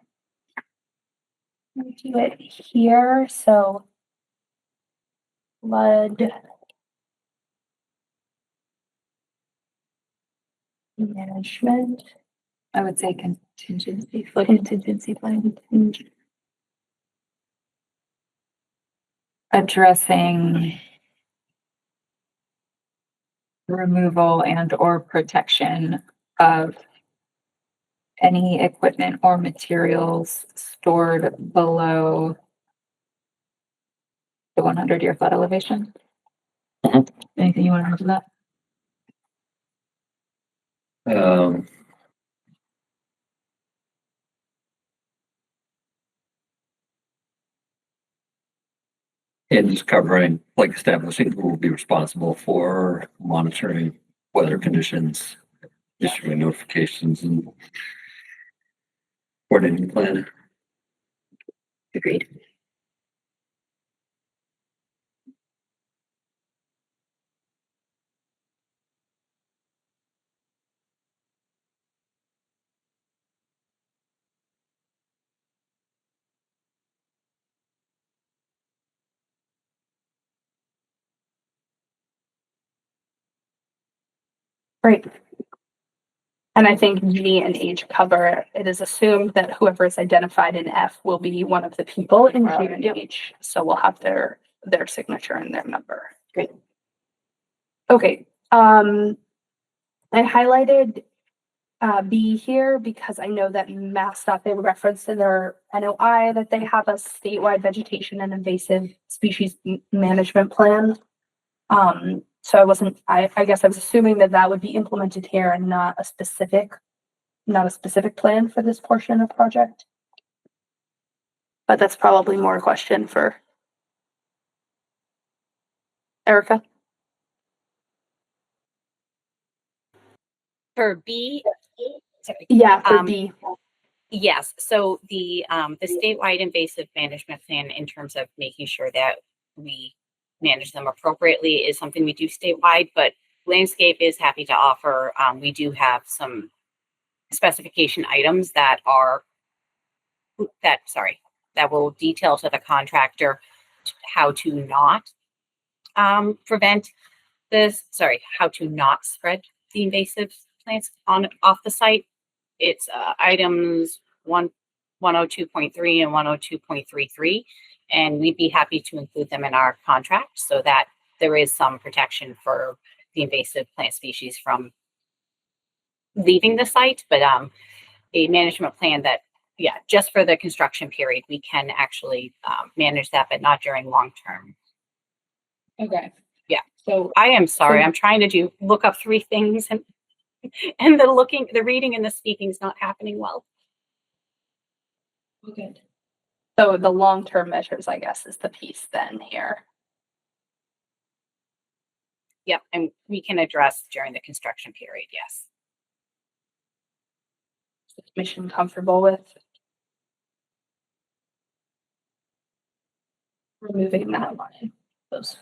Let me do it here, so flood management, I would say contingency, flood contingency plan. Addressing removal and or protection of any equipment or materials stored below the 100-year flood elevation. Mhm. Anything you want to add to that? And just covering, like establishing who will be responsible for monitoring weather conditions, issuing notifications and coordinating the plan. Agreed. Great. And I think G and H cover, it is assumed that whoever is identified in F will be one of the people in G and H. So we'll have their signature and their number. Great. Okay, I highlighted B here because I know that MassDOT, they referenced in their NOI that they have a statewide vegetation and invasive species management plan. So I guess I was assuming that that would be implemented here and not a specific plan for this portion of project. But that's probably more a question for Erica. For B, sorry. Yeah, for B. Yes, so the statewide invasive management plan in terms of making sure that we manage them appropriately is something we do statewide, but landscape is happy to offer. We do have some specification items that will detail to the contractor how to not how to not spread the invasive plants off the site. It's items 102.3 and 102.33, and we'd be happy to include them in our contract so that there is some protection for the invasive plant species from leaving the site, but a management plan that, yeah, just for the construction period, we can actually manage that, but not during long term. Okay. Yeah. So I am sorry. I'm trying to look up three things and the reading and the speaking is not happening well. good. So the long-term measures, I guess, is the piece then here. Yep, and we can address during the construction period, yes. Is the commission comfortable with removing that line? Those.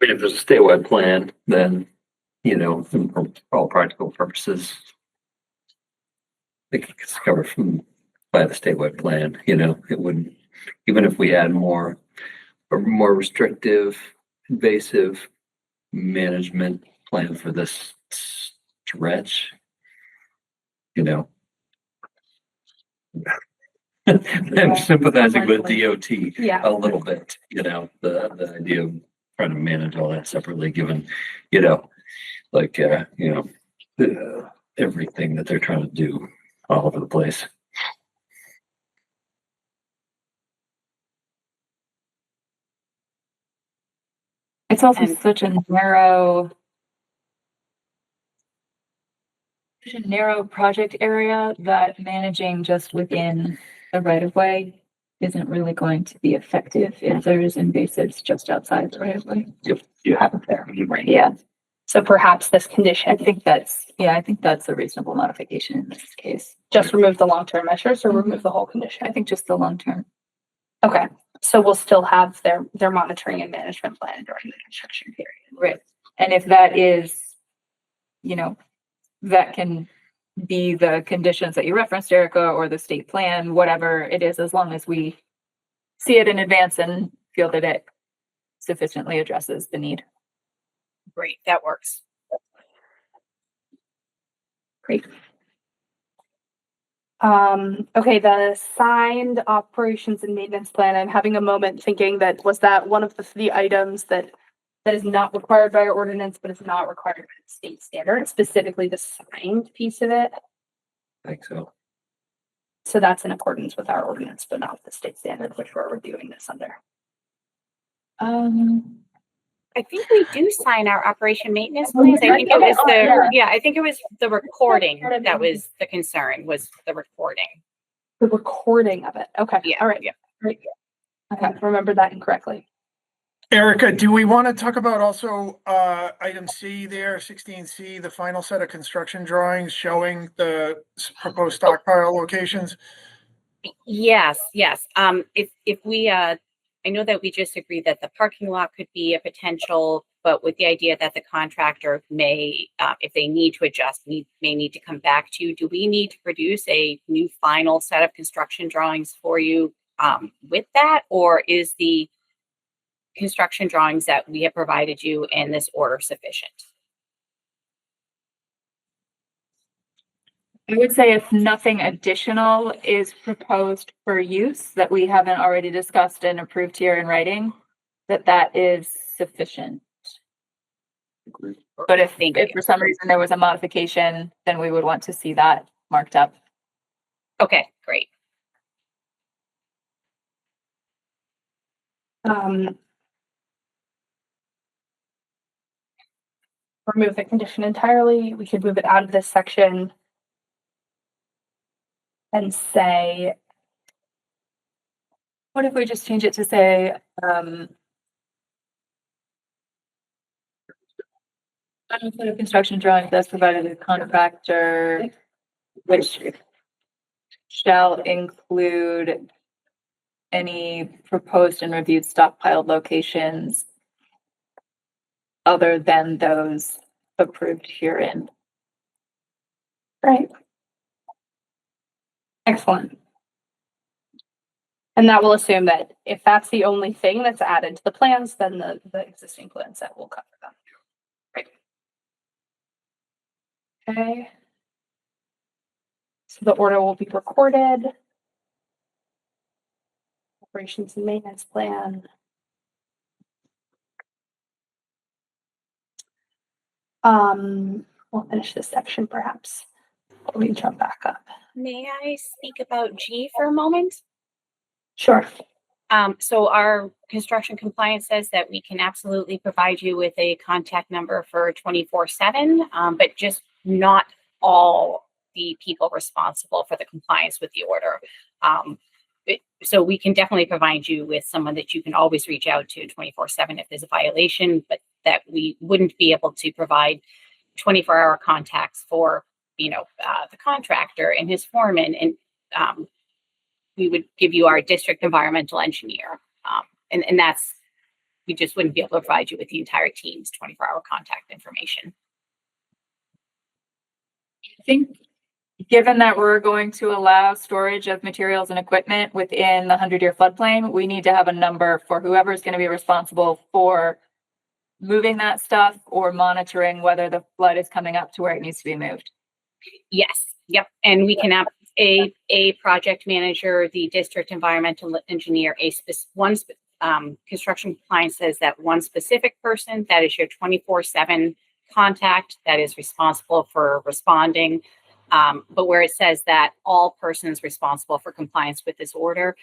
But if there's a statewide plan, then, you know, for all practical purposes, it's covered by the statewide plan, you know, it wouldn't, even if we had a more restrictive, invasive management plan for this stretch, you know. I'm sympathizing with DOT a little bit, you know, the idea of trying to manage all that separately, given, you know, like, you know, everything that they're trying to do all over the place. It's also And- such a narrow project area that managing just within the right of way isn't really going to be effective if there's invasives just outside the right of way. You have it there. Right. Yeah, So perhaps this condition, I think that's a reasonable modification in this case. just remove the long-term measures or remove the whole I condition? think just the long term. Okay, so we'll still have their monitoring and management plan during the construction period. Right. And if that is, that can be the conditions that you referenced, Erica, or the state plan, whatever it is, as long as we see it in advance and feel that it sufficiently addresses the need. Great, that works. Great. Okay, the signed operations and maintenance plan, I'm having a moment thinking that was that one of the items that is not required by our ordinance, but is not required by the state standard, specifically the signed piece of it. I think so. So that's in accordance with our ordinance, but not with the state standard, which we're reviewing this under. I think we do sign our operation maintenance plans. I think it was I think it was the recording that was the concern, was the recording. The recording of it. Okay. Yeah. All right. Yeah. Great. Okay. Remember that incorrectly. Erica, do we want to talk about also, item C there, 16C, the final set of construction drawings showing the proposed stockpile locations? Yes, yes. If we, I know that we just agreed that the parking lot could be a potential, but with the idea that the contractor may, if they need to adjust, we may need to come back to you. Do we need to produce a new final set of construction drawings for you with that, or is the construction drawings that we have provided you in this order sufficient? I would say if nothing additional is proposed for use that we haven't already discussed and approved here in writing, that is sufficient. But if for some reason there was a modification, then we would want to see that marked up. Okay, great. Remove the condition entirely. We could move it out of this section and say, What if we just change it to say, final set of construction drawings as provided to the contractor, which shall include any proposed and reviewed stockpiled locations other than those approved herein. right. Excellent. And that will assume that if that's the only thing that's added to the plans, then the existing plan set will cover them. Right. Okay. So the order will be recorded. Operations and maintenance plan. We'll finish this section perhaps. We can jump back up. May I speak about G for a moment? Sure. So our construction compliance says that we can absolutely provide you with a contact number for 24/7, but just not all the people responsible for the compliance with the order. So we can definitely provide you with someone that you can always reach out to 24/7 if there's a violation, but that we wouldn't be able to provide 24-hour contacts for, the contractor and his foreman. And we would give you our district environmental engineer. And that's, we just wouldn't be able to provide you with the entire team's 24-hour contact information. I think, given that we're going to allow storage of materials and equipment within the 100-year floodplain, we need to have a number for whoever's going to be responsible for moving that stuff or monitoring whether the flood is coming up to where it needs to be moved. Yes. Yep. And we can have a project manager, the district environmental engineer, construction compliance says that one specific person that is your 24/7 contact that is responsible for responding. But where it says that all persons responsible for compliance with this order,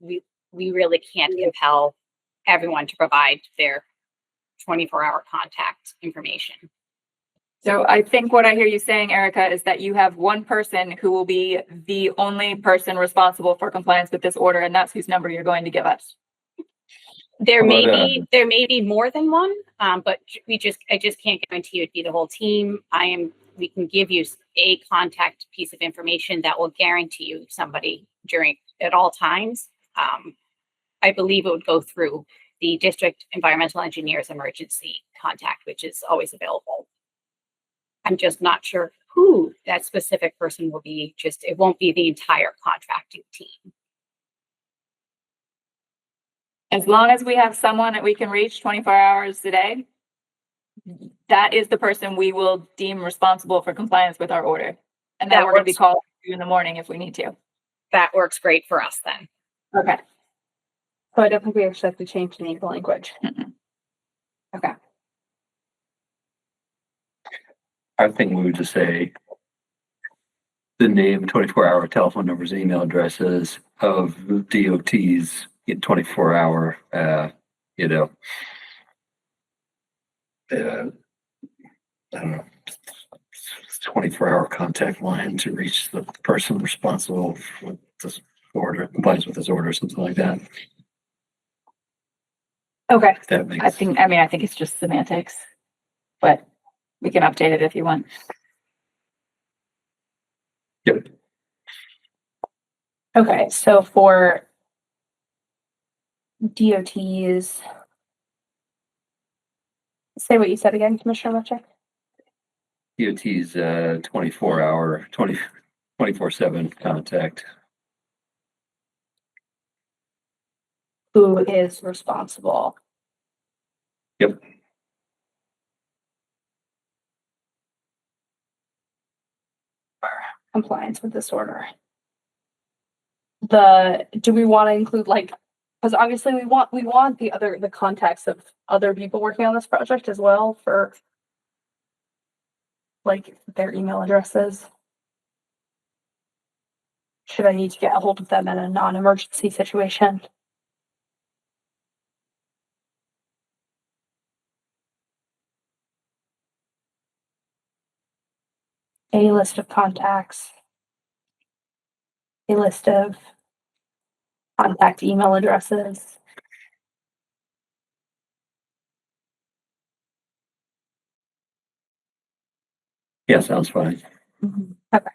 we really can't compel everyone to provide their 24-hour contact information. So I think what I hear you saying, Erica, is that you have one person who will be the only person responsible for compliance with this order, and that's whose number you're going to give us. There may be more than one, but I just can't guarantee it'd be the whole team. We can give you a contact piece of information that will guarantee you somebody at all times. I believe it would go through the district environmental engineer's emergency contact, which is always available. I'm just not sure who that specific person will be. It won't be the entire contracting team. As long as we have someone that we can reach 24 hours a day, that is the person we will deem responsible for compliance with our order. And that we're going to be called in the morning if we need to. That works great for us then. Okay. So I don't think we actually have to change the name of the language. Okay. I think we would just say the name, 24-hour telephone numbers, email addresses of DOT's 24-hour, I don't know, 24-hour contact line to reach the person responsible for this order, complies with this order, something like that. Okay. That makes I think it's just semantics, but we can update it if you want. Yep. Okay, so for DOTs, say what you said again, Commissioner Machek. DOT's 24-hour, 24/7 contact. Who is responsible? Yep. For compliance with this order. Do we want to include because obviously we want the contacts of other people working on this project as well for their email addresses. Should I need to get a hold of them in a non-emergency situation? A list of contacts, a list of contact email addresses. Yeah, sounds fine. Okay.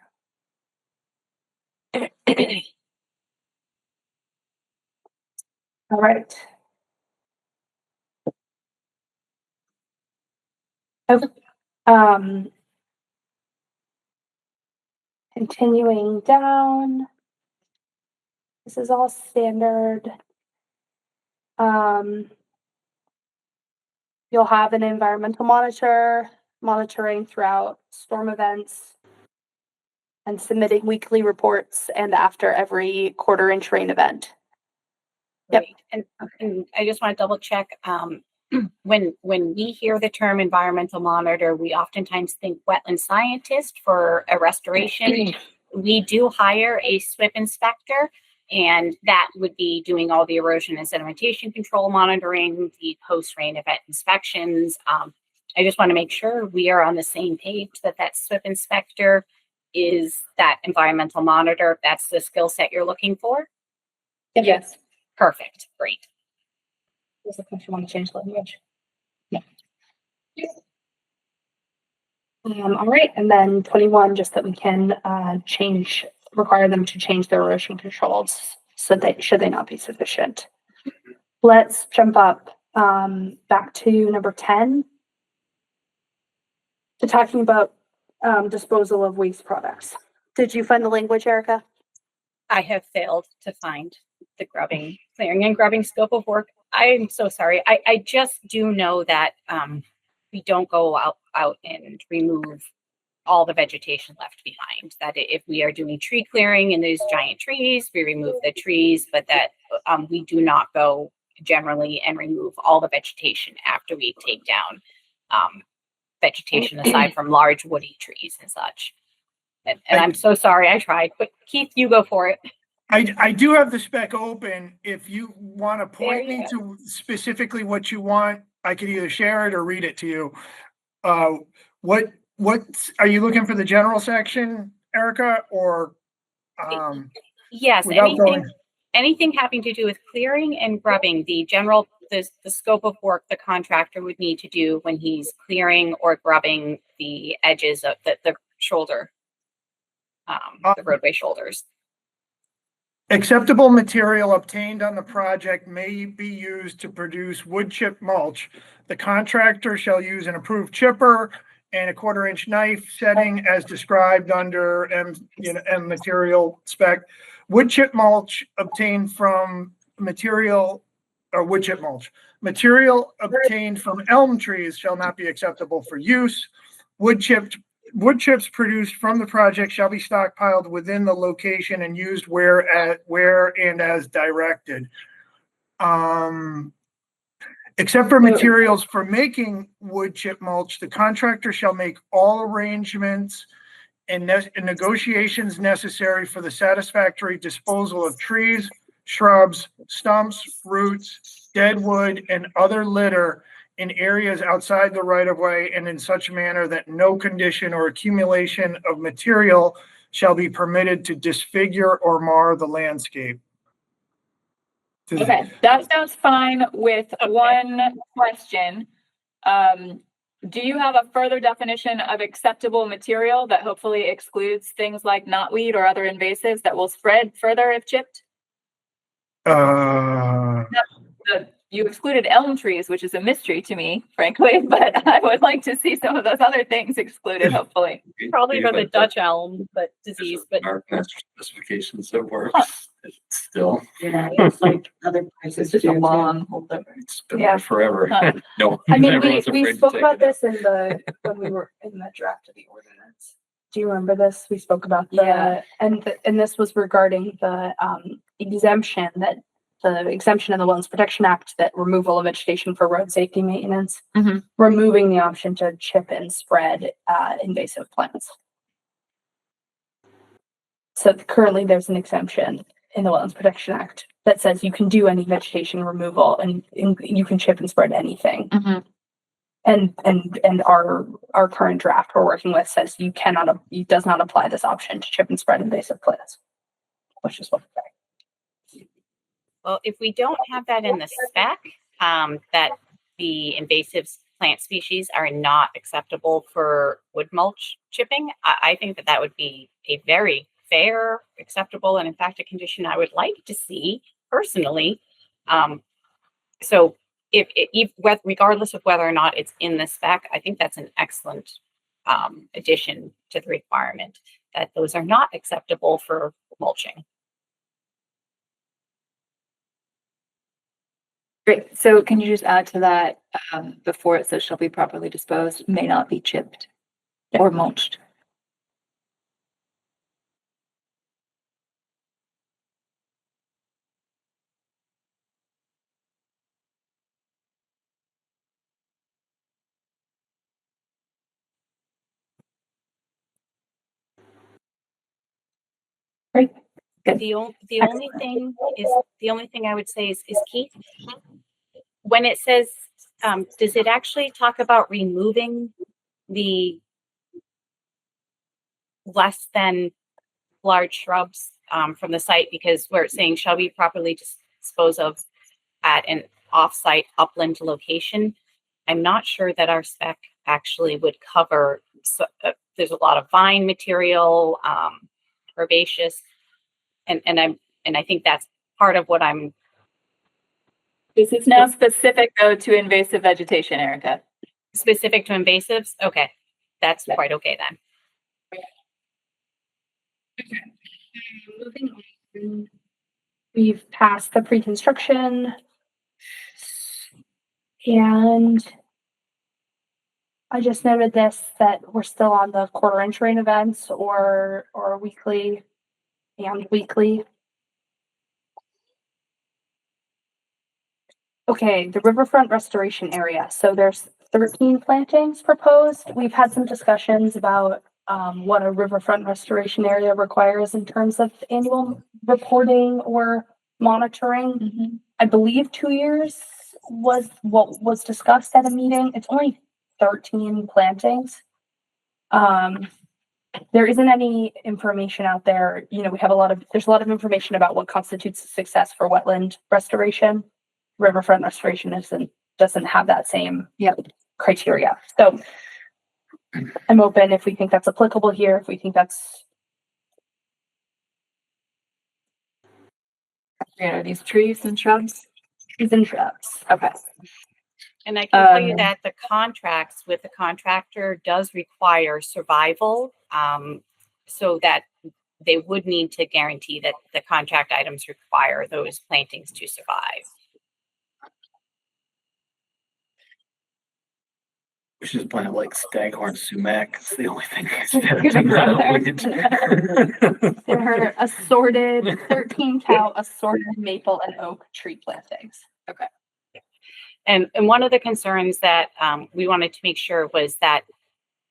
All right. Okay. Continuing down. This is all standard. You'll have an environmental monitor monitoring throughout storm events and submitting weekly reports and after every quarter-inch rain event. Yep. And I just want to double check. When we hear the term environmental monitor, we oftentimes think wetland scientist for a restoration. We do hire a SWIP inspector, and that would be doing all the erosion and sedimentation control monitoring, the post-rain event inspections. I just want to make sure we are on the same page that SWIP inspector is that environmental monitor. That's the skill set you're looking for? Yes. Perfect. Great. Does the question want to change the language? No. All right, and then 21, just that we can require them to change their erosion controls so that should they not be sufficient. Let's jump up back to number 10 to talking about disposal of waste products. Did you find the language, Erica? I have failed to find the clearing and grubbing scope of work. I'm so sorry. I just do know that we don't go out and remove all the vegetation left behind. That if we are doing tree clearing and there's giant trees, we remove the trees, but that we do not go generally and remove all the vegetation after we take down vegetation aside from large woody trees and such. And I'm so sorry, I tried, but Keith, you go for it. I do have the spec open. If you want to point There you me to specifically what you want I could either share it or read it to you. What are you looking for, the general section, Erica, or Yes, without going? anything having to do with clearing and grubbing, the scope of work the contractor would need to do when he's clearing or grubbing the edges of the shoulder, the roadway shoulders. Acceptable material obtained on the project may be used to produce wood chip mulch. The contractor shall use an approved chipper and a 1/4-inch knife setting as described under M material spec. Wood chip mulch obtained from material obtained from elm trees shall not be acceptable for use. Wood chips produced from the project shall be stockpiled within the location and used where and as directed. Except for materials for making wood chip mulch, the contractor shall make all arrangements and negotiations necessary for the satisfactory disposal of trees, shrubs, stumps, roots, dead wood, and other litter in areas outside the right-of-way and in such manner that no condition or accumulation of material shall be permitted to disfigure or mar the landscape. Okay, that sounds fine with one question. Do you have a further definition of acceptable material that hopefully excludes things like knotweed or other invasives that will spread further if chipped? You excluded elm trees, which is a mystery to me, frankly, but I would like to see some of those other things excluded, hopefully. Probably for the Dutch elm, but disease, but Our master specifications that works. It's still, Yeah, it's like other places. It's just a do, too. long hold over. it's been there forever. Huh. No. I mean, everyone's we afraid to spoke take about it. this when we were in the draft of the ordinance. Do you remember this? We spoke about and this was regarding the exemption the exemption in the Wetlands Protection Act, that removal of vegetation for road safety maintenance, removing the option to chip and spread invasive plants. So currently there's an exemption in the Wetlands Protection Act that says you can do any vegetation removal and you can chip and spread anything. And our current draft we're working with says it does not apply this option to chip and spread invasive plants, which is what we're saying. well, if we don't have that in the spec, that the invasive plant species are not acceptable for wood mulch chipping, I think that would be a very fair, acceptable, and in fact, a condition I would like to see personally. So if regardless of whether or not it's in the spec, I think that's an excellent addition to the requirement that those are not acceptable for mulching. Great. So can you just add to that, before it says shall be properly disposed, may not be chipped or mulched? Great. Good. The only thing I would say is Keith, when it says, does it actually talk about removing the less than large shrubs from the site? Because where it's saying shall be properly disposed of at an off-site upland location, I'm not sure that our spec actually would cover. There's a lot of vine material, herbaceous, and I think that's part of what I'm. This is now specific though to invasive vegetation, Erica. Specific to invasives? Okay, that's quite okay then. Moving on, we've passed the pre-construction, and I just noted that we're still on the 1/4-inch rain events or weekly and weekly. Okay, the riverfront restoration area. So there's 13 plantings proposed. We've had some discussions about what a riverfront restoration area requires in terms of annual reporting or monitoring. I believe 2 years was what was discussed at a meeting. It's only 13 plantings. There isn't any information out there. You know, there's a lot of information about what constitutes success for wetland restoration. Riverfront restoration doesn't have that same criteria. So I'm open if we think that's applicable here, if we think that's These trees and shrubs. trees and shrubs. Okay. And I can tell you Um, that the contracts with the contractor does require survival, so that they would need to guarantee that the contract items require those plantings to survive. We should just plant like staghorn sumac. It's the only thing. There are assorted 13 count assorted maple and oak tree plantings. And one of the concerns that we wanted to make sure was that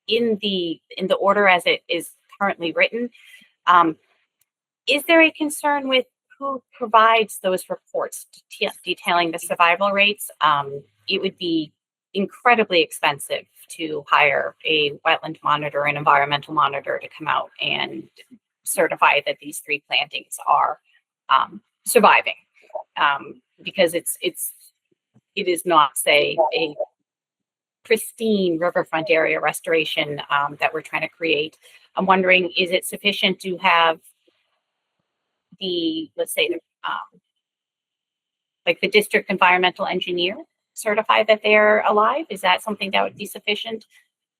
in the order as it is currently written, is there a concern with who provides those reports detailing the survival rates? It would be incredibly expensive to hire a wetland monitor and environmental monitor to come out and certify that these 3 plantings are surviving, because it is not, say, a pristine riverfront area restoration that we're trying to create. I'm wondering, is it sufficient to have let's say, like the district environmental engineer certify that they're alive? Is that something that would be sufficient,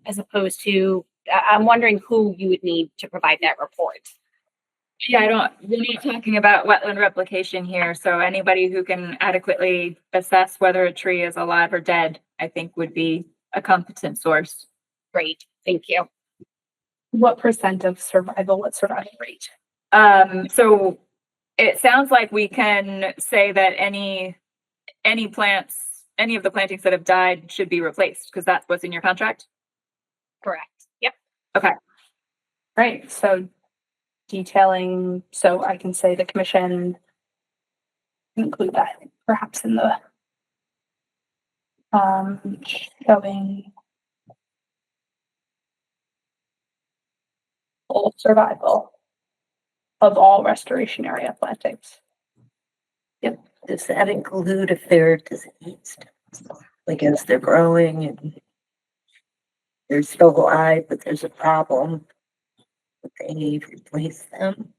as opposed to, I'm wondering who you would need to provide that report. Yeah, we're not talking about wetland replication here, so anybody who can adequately assess whether a tree is alive or dead, I think would be a competent source. Great, thank you. What percent of survival? What survival rate? So it sounds like we can say that any of the plantings that have died should be replaced, because that's what's in your contract. Correct. Yep. Right. So detailing, so I can say the commission include that perhaps in the showing full survival of all restoration area plantings. Does that include if they're diseased? Like as they're growing and they're still alive, but there's a problem, but they replace them?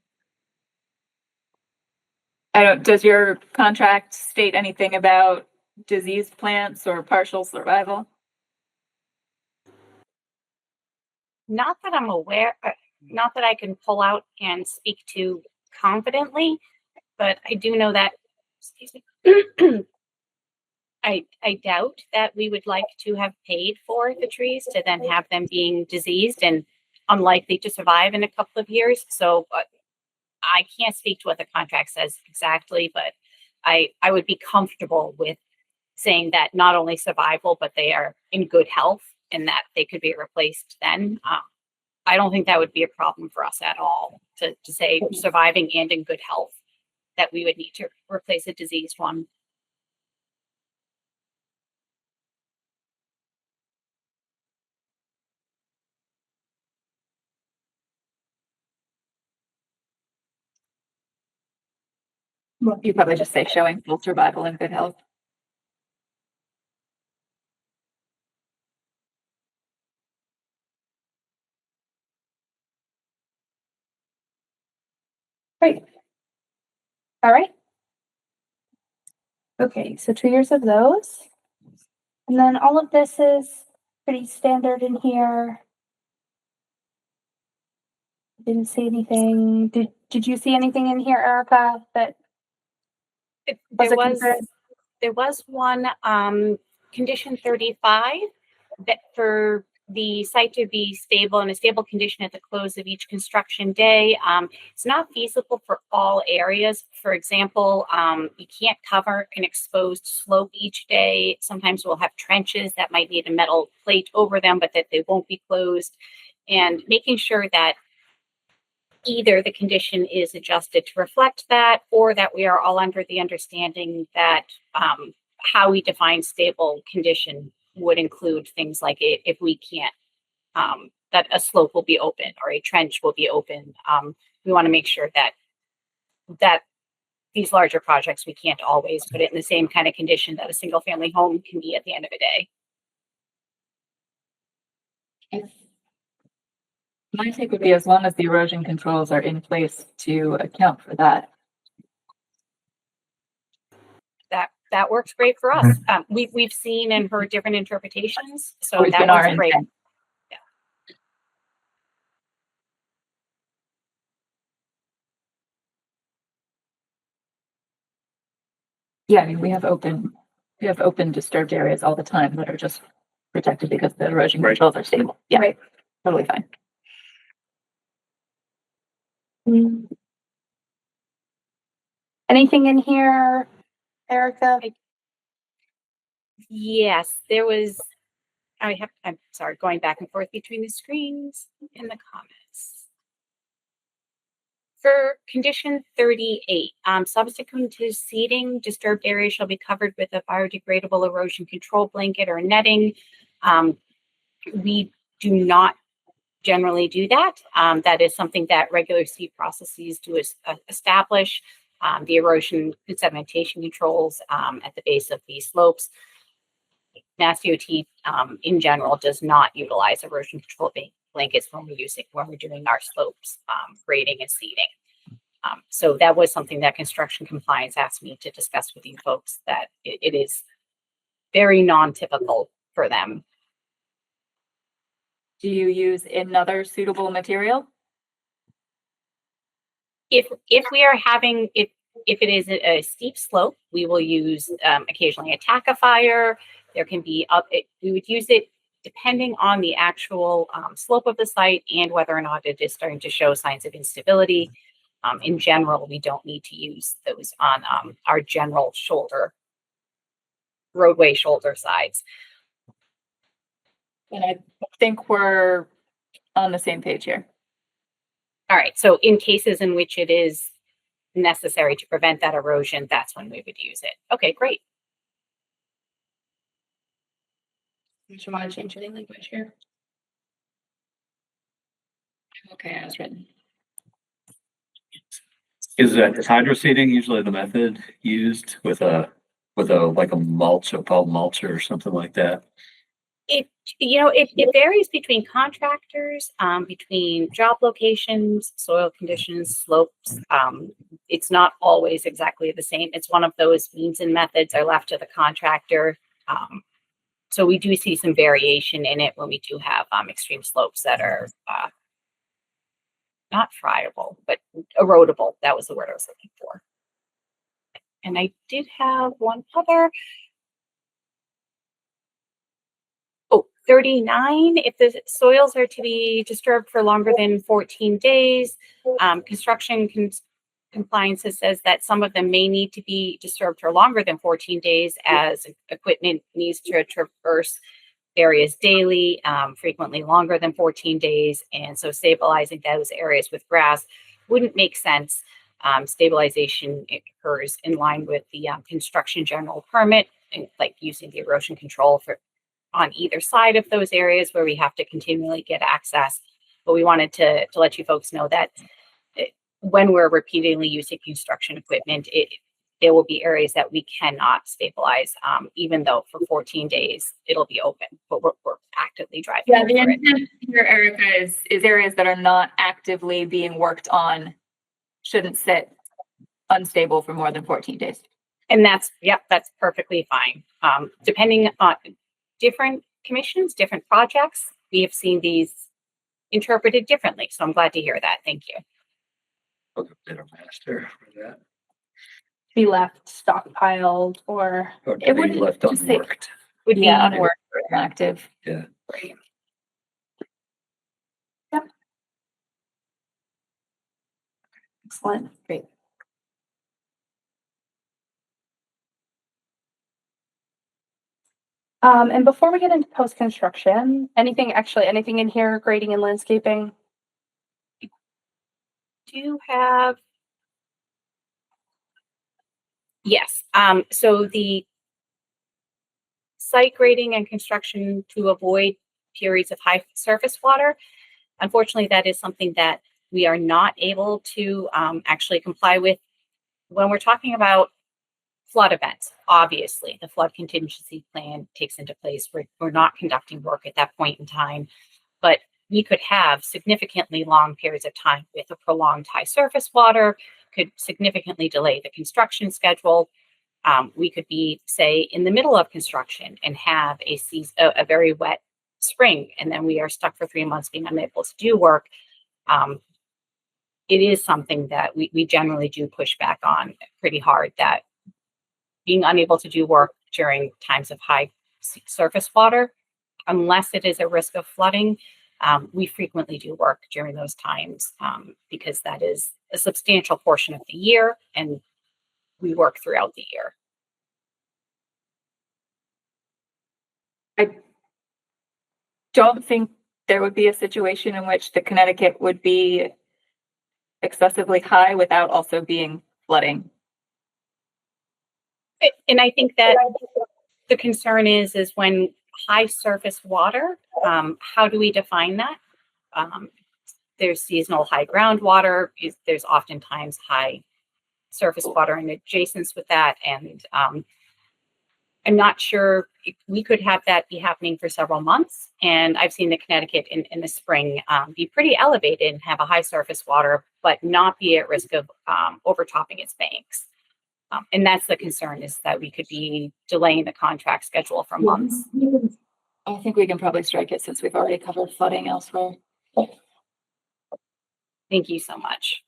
Does your contract state anything about diseased plants or partial survival? Not that I'm aware, not that I can pull out and speak to confidently, but I do know that, excuse me, I doubt that we would like to have paid for the trees to then have them being diseased and unlikely to survive in a couple of years. So I can't speak to what the contract says exactly, but I would be comfortable with saying that not only survival, but they are in good health and that they could be replaced then. I don't think that would be a problem for us at all to say surviving and in good health, that we would need to replace a diseased one. Well, you probably just say showing full survival and good health. Great. All right. Okay, so 2 years of those. And then all of this is pretty standard in here. Didn't see anything. Did you see anything in here, Erica, that was a concern? There was one, condition 35, that for the site to be stable in a stable condition at the close of each construction day. It's not feasible for all areas. For example, you can't cover an exposed slope each day. Sometimes we'll have trenches that might need a metal plate over them, but that they won't be closed. And making sure that either the condition is adjusted to reflect that, or that we are all under the understanding that how we define stable condition would include things like if we can't, that a slope will be open or a trench will be open. We want to make sure that these larger projects, we can't always put it in the same kind of condition that a single family home can be at the end of a day. My take would be as long as the erosion controls are in place to account for that. That works great for us. We've seen and heard different interpretations, so Always that been our works great. intent. Yeah, I mean, we have open disturbed areas all the time that are just protected because the erosion Right. controls are stable. Yeah, Right. totally fine. Anything in here, Erica? Yes, there was. I'm sorry, going back and forth between the screens and the comments. For condition 38, subsequent to seeding, disturbed areas shall be covered with a biodegradable erosion control blanket or netting. We do not generally do that. That is something that regular seed processes do establish. The erosion and sedimentation controls at the base of these slopes. Mass DOT in general does not utilize erosion control blankets when we're doing our slopes grading and seeding. So that was something that construction compliance asked me to discuss with you folks, that it is very non-typical for them. Do you use another suitable material? If we are having if it is a steep slope, we will use occasionally a tackifier. There can be we would use it depending on the actual slope of the site and whether or not it is starting to show signs of instability. In general, we don't need to use those on our general roadway shoulder sides. And I think we're on the same page here. All right, so in cases in which it is necessary to prevent that erosion, that's when we would use it. Okay, great. Do you want to change any language here? Okay, as written. Is hydro seeding usually the method used with a like a mulch, a pulp mulch or something like that? It varies between contractors, between job locations, soil conditions, slopes. It's not always exactly the same. It's one of those means and methods are left to the contractor. So we do see some variation in it when we do have extreme slopes that are not friable, but erodible. That was the word I was looking for. And I did have one other. 39, if the soils are to be disturbed for longer than 14 days, construction compliance says that some of them may need to be disturbed for longer than 14 days as equipment needs to traverse areas daily, frequently longer than 14 days. And so stabilizing those areas with grass wouldn't make sense. Stabilization occurs in line with the construction general permit, and like using the erosion control on either side of those areas where we have to continually get access. But we wanted to let you folks know that when we're repeatedly using construction equipment, there will be areas that we cannot stabilize, even though for 14 days it'll be open, but we're actively driving. Yeah, the intent here, Erica, is areas that are not actively being worked on shouldn't sit unstable for more than 14 days. And that's perfectly fine. Depending on different commissions, different projects, we have seen these interpreted differently. So I'm glad to hear that. Thank you. Better master for that. Be left stockpiled or Or it be wouldn't left just say- unworked. Would be Unworked or inactive. Yeah. Yep. Excellent. Great. And before we get into post-construction, anything in here, grading and landscaping? Do you have? Yes. So the site grading and construction to avoid periods of high surface water. Unfortunately, that is something that we are not able to actually comply with when we're talking about flood events. Obviously, the flood contingency plan takes into place. We're not conducting work at that point in time, but we could have significantly long periods of time with a prolonged high surface water, could significantly delay the construction schedule. We could be, say, in the middle of construction and have a very wet spring, and then we are stuck for 3 months being unable to do work. It is something that we generally do push back on pretty hard, that being unable to do work during times of high surface water, unless it is a risk of flooding, we frequently do work during those times because that is a substantial portion of the year and we work throughout the year. I don't think there would be a situation in which the Connecticut would be excessively high without also being flooding. And I think that the concern is when high surface water, how do we define that? There's seasonal high groundwater. There's oftentimes high surface water in adjacence with that. And I'm not sure if we could have that be happening for several months. And I've seen the Connecticut in the spring be pretty elevated and have a high surface water, but not be at risk of overtopping its banks. And that's the concern, is that we could be delaying the contract schedule for months. I think we can probably strike it since we've already covered flooding elsewhere. Thank you so much.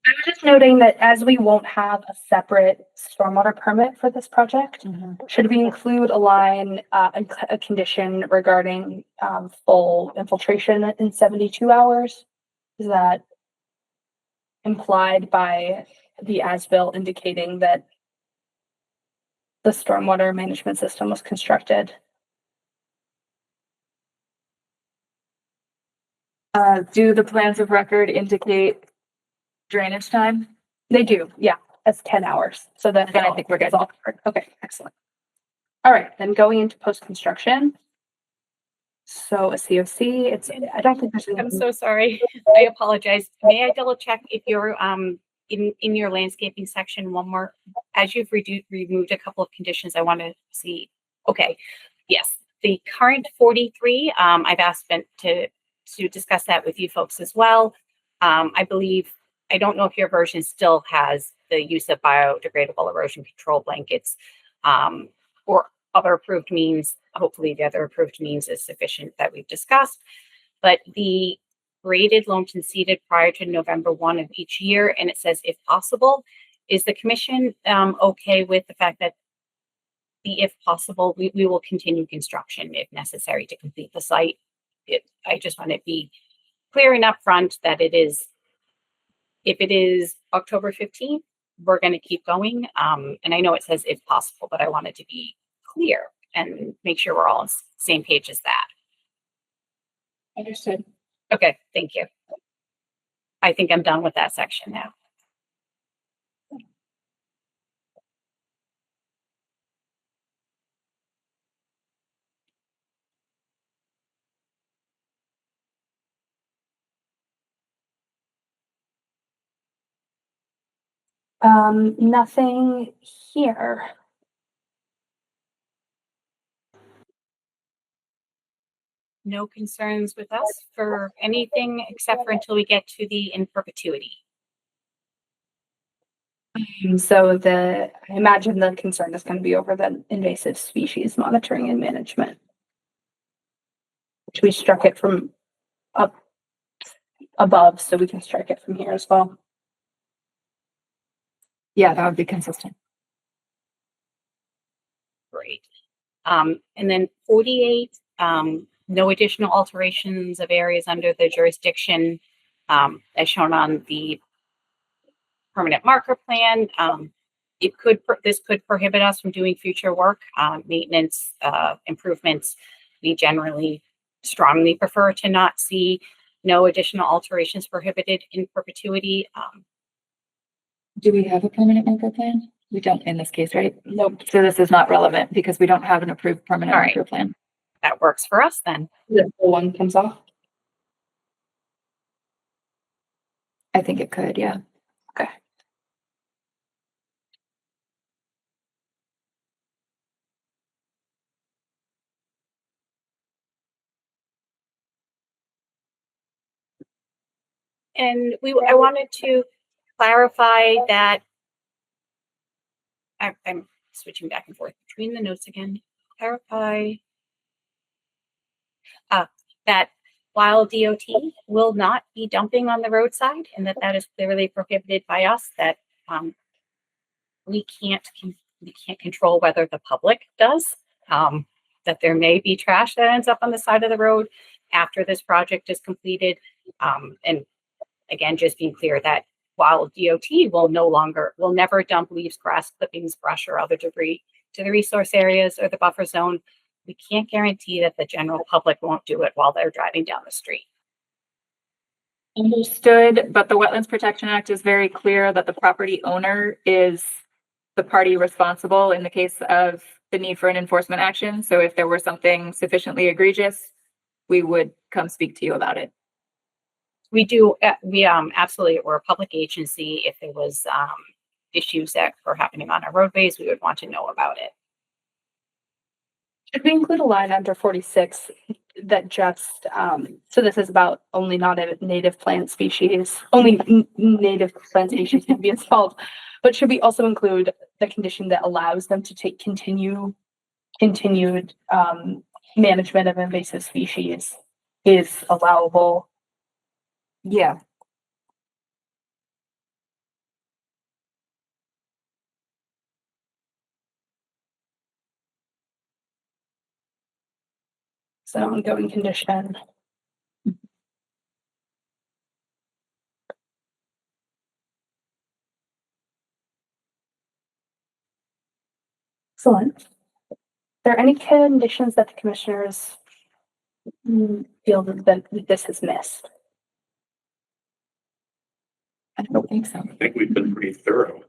I was just noting that as we won't have a separate stormwater permit for this project, should we include a line, a condition regarding full infiltration in 72 hours? Is that implied by the as-built indicating that the stormwater management system was constructed? Do the plans of record indicate drainage time? They do, yeah, that's 10 hours. So then I think we're good. Okay, excellent. All right, then going into post-construction. So a COC, I don't think there's. I'm so sorry. I apologize. May I double check if you're in your landscaping section one more, as you've removed a couple of conditions, I want to see. Okay, yes, the current 43, I've asked Ben to discuss that with you folks as well. I believe, I don't know if your version still has the use of biodegradable erosion control blankets or other approved means. Hopefully the other approved means is sufficient that we've discussed, but the graded, loamed and seeded prior to November 1 of each year, and it says if possible. Is the commission okay with the fact that if possible, we will continue construction if necessary to complete the site? I just want to be clear and upfront that it is, if it is October 15th, we're going to keep going. And I know it says if possible, but I wanted to be clear and make sure we're all on the same page as that. Understood. Okay, thank you. I think I'm done with that section now. Nothing here. No concerns with us for anything except for until we get to the in perpetuity. So I imagine the concern is going to be over the invasive species monitoring and management, which we struck it from up above, so we can strike it from here as well. Yeah, that would be consistent. Great. And then 48, no additional alterations of areas under the jurisdiction, as shown on the permanent marker plan. This could prohibit us from doing future work, maintenance, improvements. We generally strongly prefer to not see no additional alterations prohibited in perpetuity. Do we have a permanent marker plan? We don't in this case, right? Nope. So this is not relevant because we don't have an approved permanent All right. marker plan. That works for us then. The one comes off. I think it could, yeah. Okay. And I wanted to clarify that I'm switching back and forth between the notes again. Clarify that while DOT will not be dumping on the roadside, and that is clearly prohibited by us, that we can't control whether the public does. That there may be trash that ends up on the side of the road after this project is completed, and again, just being clear that while DOT will never dump leaves, grass clippings, brush, or other debris to the resource areas or the buffer zone, we can't guarantee that the general public won't do it while they're driving down the street. Understood, but the Wetlands Protection Act is very clear that the property owner is the party responsible in the case of the need for an enforcement action. So if there were something sufficiently egregious, we would come speak to you about it. We do, absolutely, we're a public agency. If there was issues that were happening on our roadways, we would want to know about it. Should we include a line under 46 that just, so this is about only native plant species, only native plant species can be installed, but should we also include the condition that allows them to take continued management of invasive species is allowable? Yeah. It's an ongoing condition. Excellent. Are there any conditions that the commissioners feel that this has missed? I don't think so. I think we've been pretty thorough.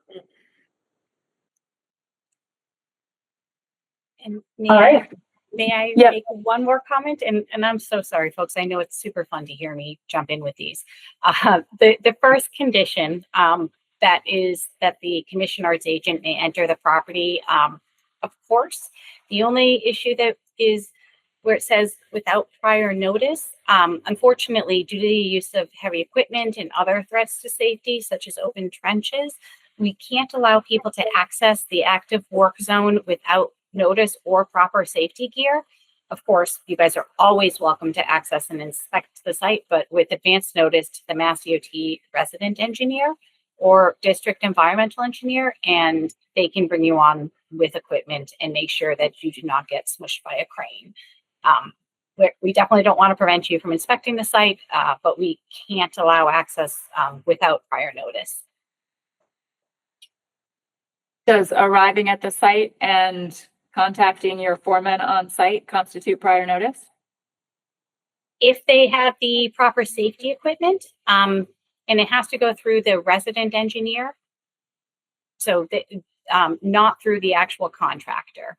And All right. may I Yep. make one more comment? And I'm so sorry, folks. I know it's super fun to hear me jump in with these. The first condition that is that the commission arts agent may enter the property. Of course, the only issue that is where it says without prior notice, unfortunately, due to the use of heavy equipment and other threats to safety, such as open trenches, we can't allow people to access the active work zone without notice or proper safety gear. Of course, you guys are always welcome to access and inspect the site, but with advance notice to the Mass DOT resident engineer or district environmental engineer, and they can bring you on with equipment and make sure that you do not get smushed by a crane. We definitely don't want to prevent you from inspecting the site, but we can't allow access without prior notice. Does arriving at the site and contacting your foreman on site constitute prior notice? If they have the proper safety equipment, and it has to go through the resident engineer, so not through the actual contractor.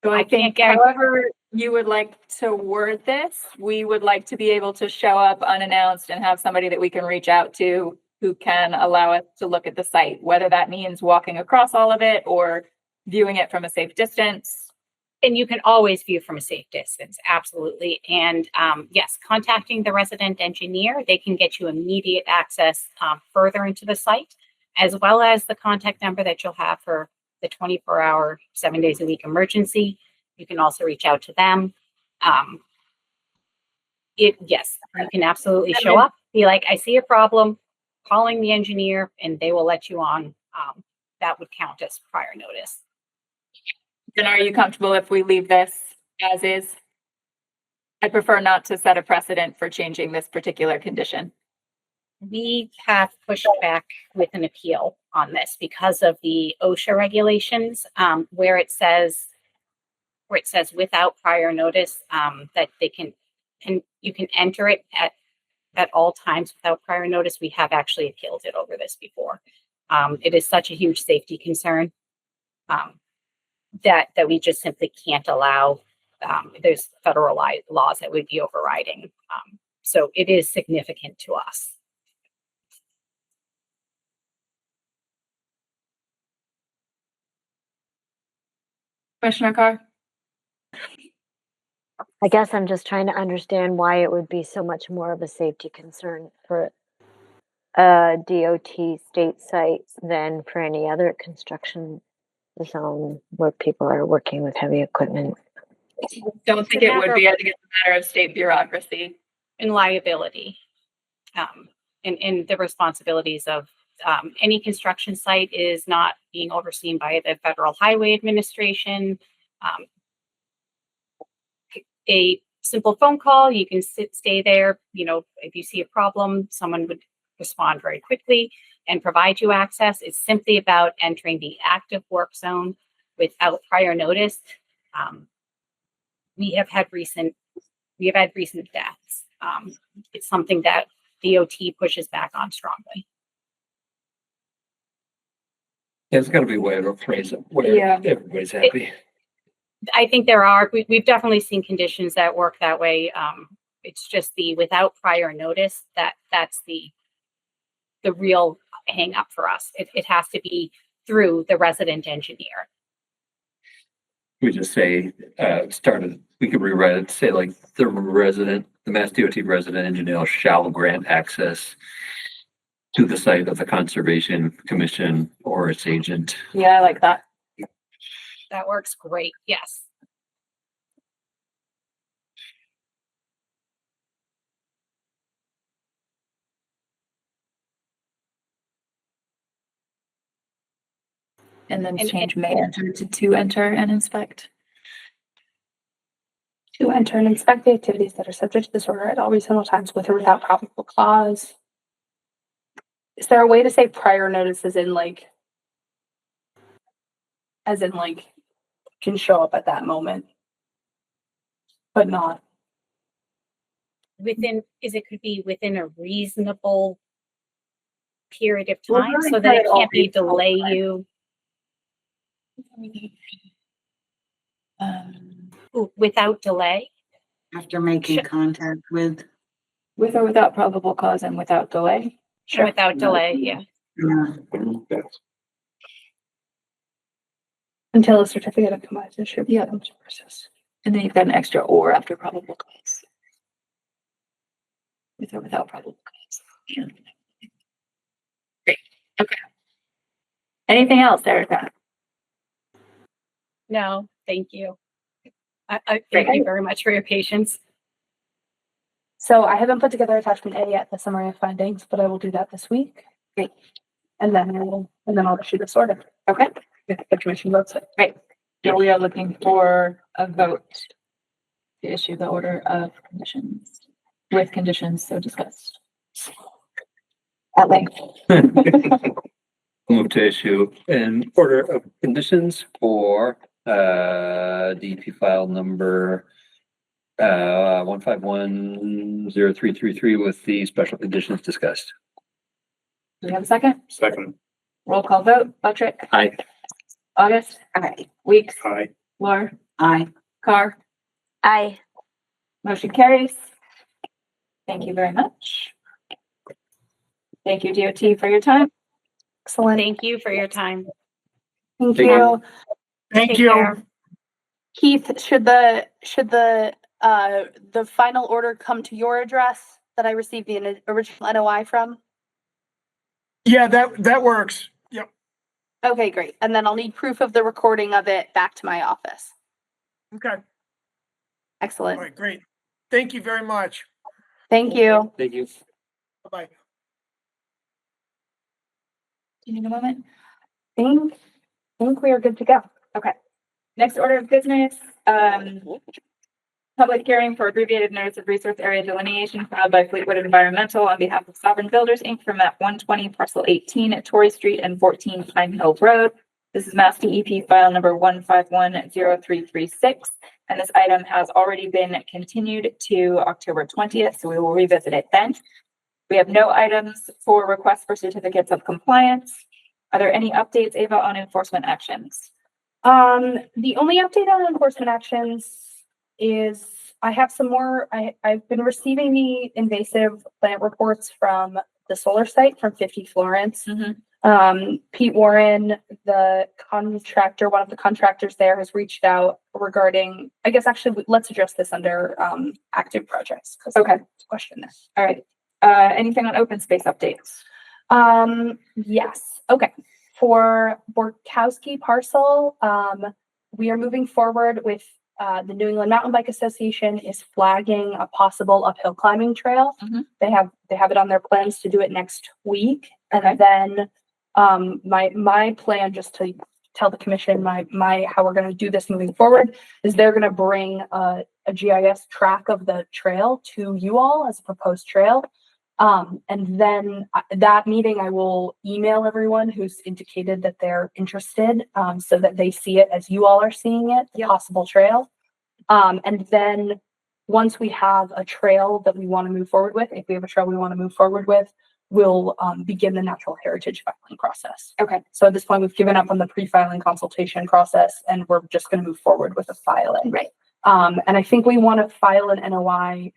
So I think however you would like to word this, we would like to be able to show up unannounced and have somebody that we can reach out to who can allow us to look at the site, whether that means walking across all of it or viewing it from a safe distance. And you can always view from a safe distance, absolutely. And yes, contacting the resident engineer, they can get you immediate access further into the site, as well as the contact number that you'll have for the 24-hour, 7 days a week emergency. You can also reach out to them. Yes, you can absolutely show up, be like, I see a problem, calling the engineer, and they will let you on. That would count as prior notice. Then are you comfortable if we leave this as is? I prefer not to set a precedent for changing this particular condition. We have pushed back with an appeal on this because of the OSHA regulations, where it says where it says without prior notice, that they can, and you can enter it at all times without prior notice. We have actually appealed it over this before. It is such a huge safety concern, that we just simply can't allow. There's federal laws that would be overriding. So it is significant to us. Commissioner Carr? I guess I'm just trying to understand why it would be so much more of a safety concern for a DOT state site than for any other construction zone where people are working with heavy equipment. Don't think it would be. I think it's a matter of state bureaucracy. And liability, and the responsibilities of any construction site is not being overseen by the Federal Highway Administration. A simple phone call, you can stay there. You know, if you see a problem, someone would respond very quickly and provide you access. It's simply about entering the active work zone without prior notice. We have had recent deaths. It's something that DOT pushes back on strongly. There's got to be a way to phrase it where everybody's happy. I think there are. We've definitely seen conditions that work that way. It's just the without prior notice that's the real hang up for us. It has to be through the resident engineer. We just say, we could rewrite it, say like the Mass DOT resident engineer shall grant access to the site of the Conservation Commission or its agent. Yeah, I like that. That works great. Yes. And then And- change may enter to enter and inspect. To enter and inspect the activities that are subject to this order at all reasonable times with or without probable cause. Is there a way to say prior notice as in like can show up at that moment, but not? It could be within a reasonable period of Well, time really so that it all can't be reasonable delay time. you. Um, Without delay. After making contact with. with or without probable cause and without delay. Sure. Without delay, yeah. Yeah. Until a certificate of compliance should be Yeah. processed. And then you've got an extra or after probable cause. With or without probable cause. Yeah. Great. Okay. Anything else, Erica? No, thank you. I Great. thank you very much for your patience. So I haven't put together attachment A yet, the summary of findings, but I will do that this week. Great. And then I'll issue this order. Okay, If the commission votes it. great. So we are looking for a vote to issue the order of conditions with conditions so discussed at length. Move to issue an order of conditions for DEP file number 1510333 with the special conditions discussed. Do we have a second? Second. Roll call vote. Buttrick. Aye. August. Aye. Weeks. Aye. Laura. Aye. Carr. I Motion carries. Thank you very much. Thank you, DOT, for your time. Excellent. Thank you for your time. Thank Thank you. Thank Take you. care. Keith, should the final order come to your address that I received the original NOI from? Yeah, that works. Yep. Okay, great. And then I'll need proof of the recording of it back to my office. Okay. All Excellent. right, great. Thank you very much. Thank you. Thank you. Bye-bye. Do you need a moment? Think we are good to go. Okay. Next order of business, public hearing for abbreviated notice of resource area delineation filed by Fleetwood Environmental on behalf of Sovereign Builders, Inc. for map 120 parcel 18 at Torrey Street and 14 Pine Hill Road. This is Mass DEP file number 1510336, and this item has already been continued to October 20th, so we will revisit it then. We have no items for requests for certificates of compliance. Are there any updates, Ava, on enforcement actions? The only update on enforcement actions is I have some more, I've been receiving the invasive plant reports from the solar site from 50 Florence. Pete Warren, the contractor, one of the contractors there, has reached out regarding, I guess actually let's address this under active projects. Okay. Question this. All right. Anything on open space updates? Yes. Okay. For Borkowski parcel, we are moving forward with the New England Mountain Bike Association is flagging a possible uphill climbing trail. They have it on their plans to do it next week. And then my plan, just to tell the commission my how we're going to do this moving forward, is they're going to bring a GIS track of the trail to you all as a proposed trail. And then that meeting, I will email everyone who's indicated that they're interested, so that they see it as you all are seeing it, the possible trail. And then once we have a trail that we want to move forward with, if we have a trail we want to move forward with, we'll begin the natural heritage filing process. Okay. So at this point, we've given up on the pre-filing consultation process, and we're just going to move forward with a filing. Right. And I think we want to file an NOI,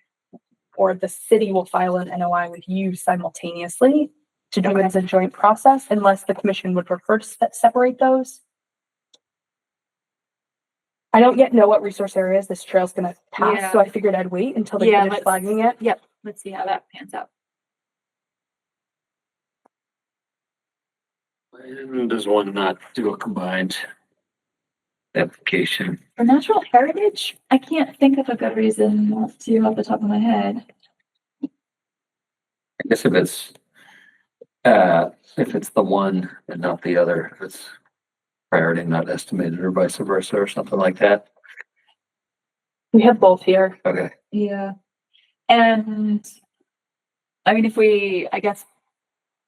or the city will file an NOI with you simultaneously to do it as a joint process, unless the commission would prefer to separate those. I don't yet know what resource areas this trail's going to pass, so I figured I'd wait until they finish flagging it. Yep. Let's see how that pans out. And does one not do a combined application? For natural heritage, I can't think of a good reason not to off the top of my head. I guess if it's the one and not the other, if it's priority not estimated or vice versa or something like that. We have both here. Okay. Yeah. And I mean, I guess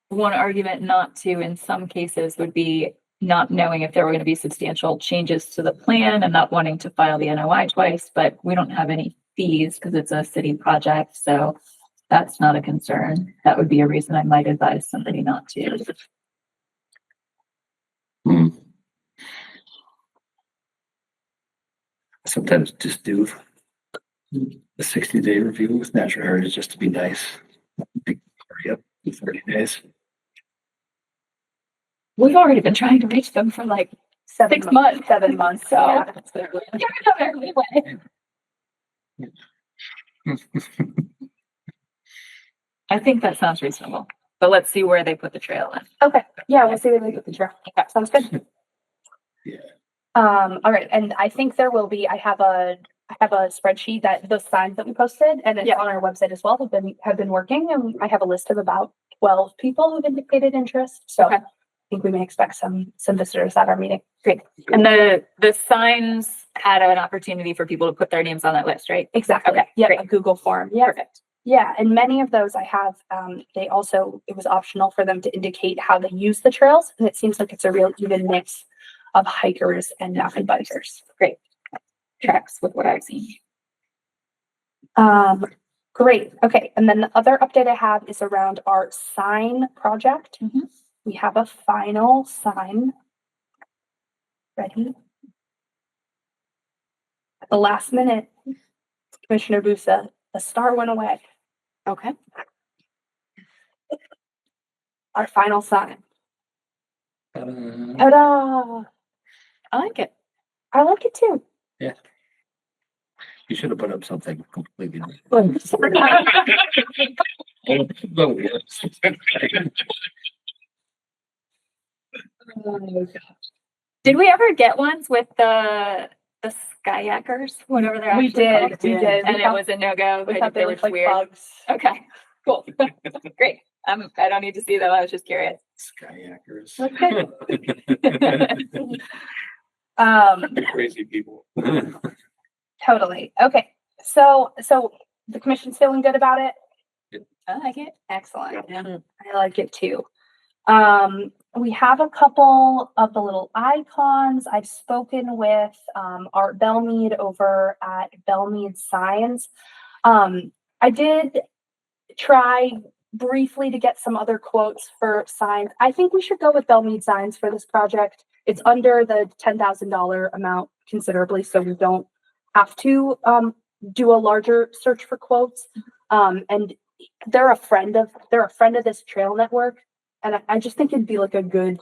one argument not to in some cases would be not knowing if there were going to be substantial changes to the plan and not wanting to file the NOI twice, but we don't have any fees because it's a city project. So that's not a concern. That would be a reason I might advise somebody not to. Sometimes just do the 60-day review with natural heritage just to be nice. Hurry up in 30 days. We've already been trying to reach them for like 6 months. 7 months. So Yeah. I think that sounds reasonable, but let's see where they put the trail in. Okay. Yeah, we'll see where they put the trail. Okay, sounds good. Yeah. All right, and I think there will be. I have a spreadsheet that those signs that we posted, and it's on our website as well. Have been working, and I have a list of about 12 people who've indicated interest. So I think we may expect some visitors at our meeting. Great. And the signs had an opportunity for people to put their names on that list, right? Exactly. Okay. Yeah, Great. a Google form. Yeah. Perfect. Yeah, and many of those I have, it was optional for them to indicate how they use the trails. And it seems like it's a real even mix of hikers and mountain bikers. Great. Tracks with what I've seen. Great. Okay. And then the other update I have is around our sign project. We have a final sign ready. At the last minute, Commissioner Busa, the star went away. Okay. Our final sign. Ta-da. Ta-da! I like it. I like it too. Yeah. You should have put up something completely. Did we ever get ones with the kayakers, whatever they're We actually did, called? we did. And We it thought- was a no-go. We They thought they looked looked like weird. bugs. Okay, cool. Great. I don't need to see them. I was just curious. Kayakers. Crazy people. Totally. Okay. So the commission's feeling good about it? I like it. Excellent. Yeah. I like it too. We have a couple of the little icons. I've spoken with Art Bellmead over at Bellmead Signs. I did try briefly to get some other quotes for signs. I think we should go with Bellmead Signs for this project. It's under the $10,000 amount considerably, so we don't have to do a larger search for quotes. And they're a friend of this trail network. And I just think it'd be like a good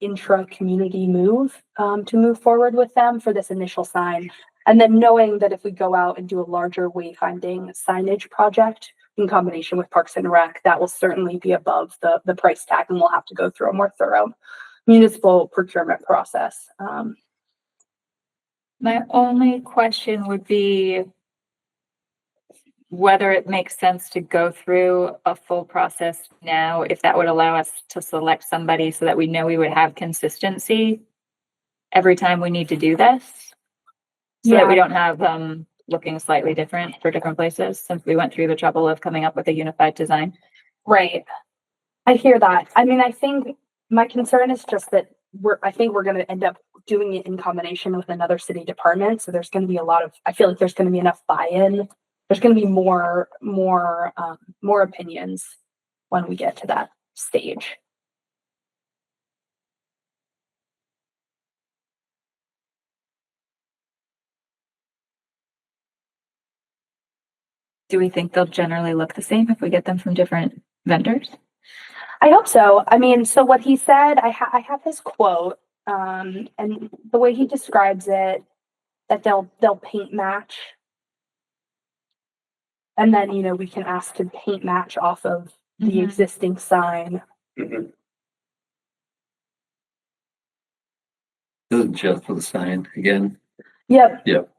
intra-community move to move forward with them for this initial sign. And then knowing that if we go out and do a larger wayfinding signage project in combination with Parks and Rec, that will certainly be above the price tag, and we'll have to go through a more thorough municipal procurement process. My only question would be whether it makes sense to go through a full process now, if that would allow us to select somebody so that we know we would have consistency every time we need to do this. So that we don't have looking slightly different for different places, since we went through the trouble of coming up with a unified design. Right. I hear that. I mean, I think my concern is just that I think we're going to end up doing it in combination with another city department. So there's going to be I feel like there's going to be enough buy-in. There's going to be more opinions when we get to that stage. Do we think they'll generally look the same if we get them from different vendors? I hope so. I mean, so what he said, I have his quote, and the way he describes it, that they'll paint match. And then, we can ask to paint match off of the existing sign. This is just for the sign again. Yep. Yep.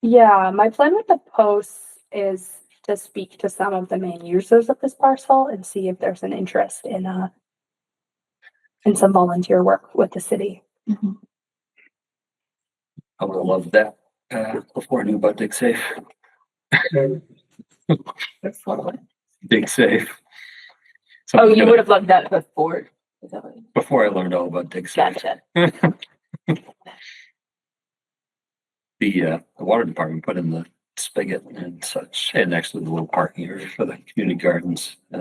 Yeah, my plan with the posts is to speak to some of the main users of this parcel and see if there's an interest in some volunteer work with the city. I would have loved that before I knew about Dig Safe. Dig Safe. Oh, you would have loved that before. Is that what you- Before I learned all about Dig Safe. Gotcha. The water department put in the spigot and such, and next to the little parking area for the community gardens. Back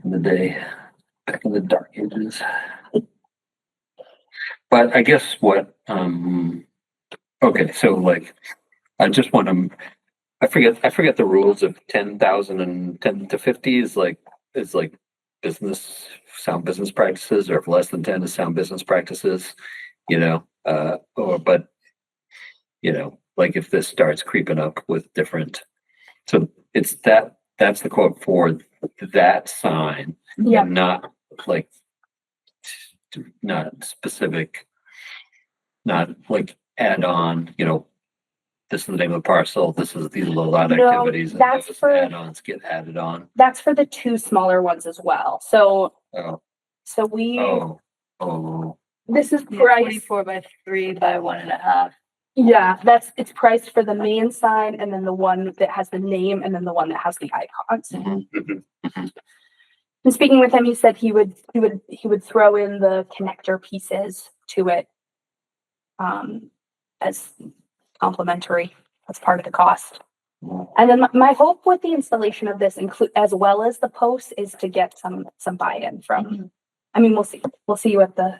in the day, back in the dark ages. But I guess okay, so like, I just want to, I forget the rules of 10,000 and 10 to 50 is like sound business practices, or if less than 10 is sound business practices, like if this starts creeping up with different, so it's that's the quote for that sign. Yeah. And not like, not specific, not like add on, this is the name of the parcel, these are the lot No, activities, and that's those for- add-ons get added on. That's for the two smaller ones as well. So Oh, this is Yeah, price. 44 by 3 by 1.5. Yeah, it's priced for the main sign, and then the one that has the name, and then the one that has the icons. mhm. And speaking with him, he said he would throw in the connector pieces to it as complimentary, as part of the cost. And then my hope with the installation of this, as well as the posts, is to get some buy-in from. I mean, we'll see what the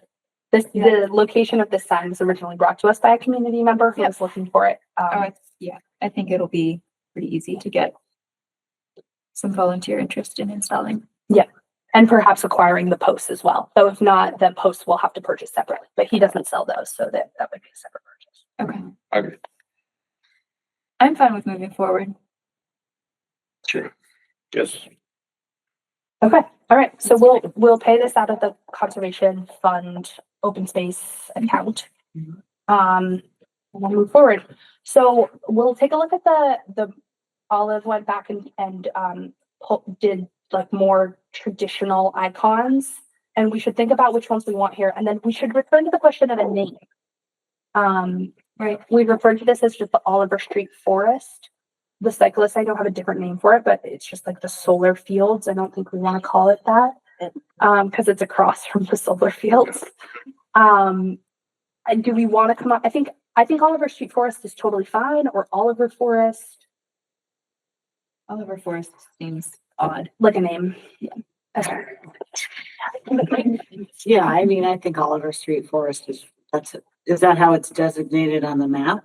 location of this sign was originally brought to us by a community member who was looking for it. I think it'll be pretty easy to get some volunteer interest in installing. And perhaps acquiring the posts as well. So if not, the posts we'll have to purchase separately, but he doesn't sell those, so that would be a separate purchase. Okay. I'm fine with moving forward. Sure. Yes. Okay, all right. So we'll pay this out of the conservation fund open space account. And we'll move forward. So we'll take a look at the Olive went back and did like more traditional icons, and we should think about which ones we want here, and then we should return to the question of a name. Right, we referred to this as just the Oliver Street Forest. the cyclists I know have a different name for it, but it's just like the solar fields. I don't think we want to call it that. Because it's across from the solar fields. And do we want to come up? I think Oliver Street Forest is totally fine, or Oliver Forest, Oliver Forest seems odd. like a name. Yeah. Okay. Yeah, I mean, I think Oliver Street Forest is that how it's designated on the map?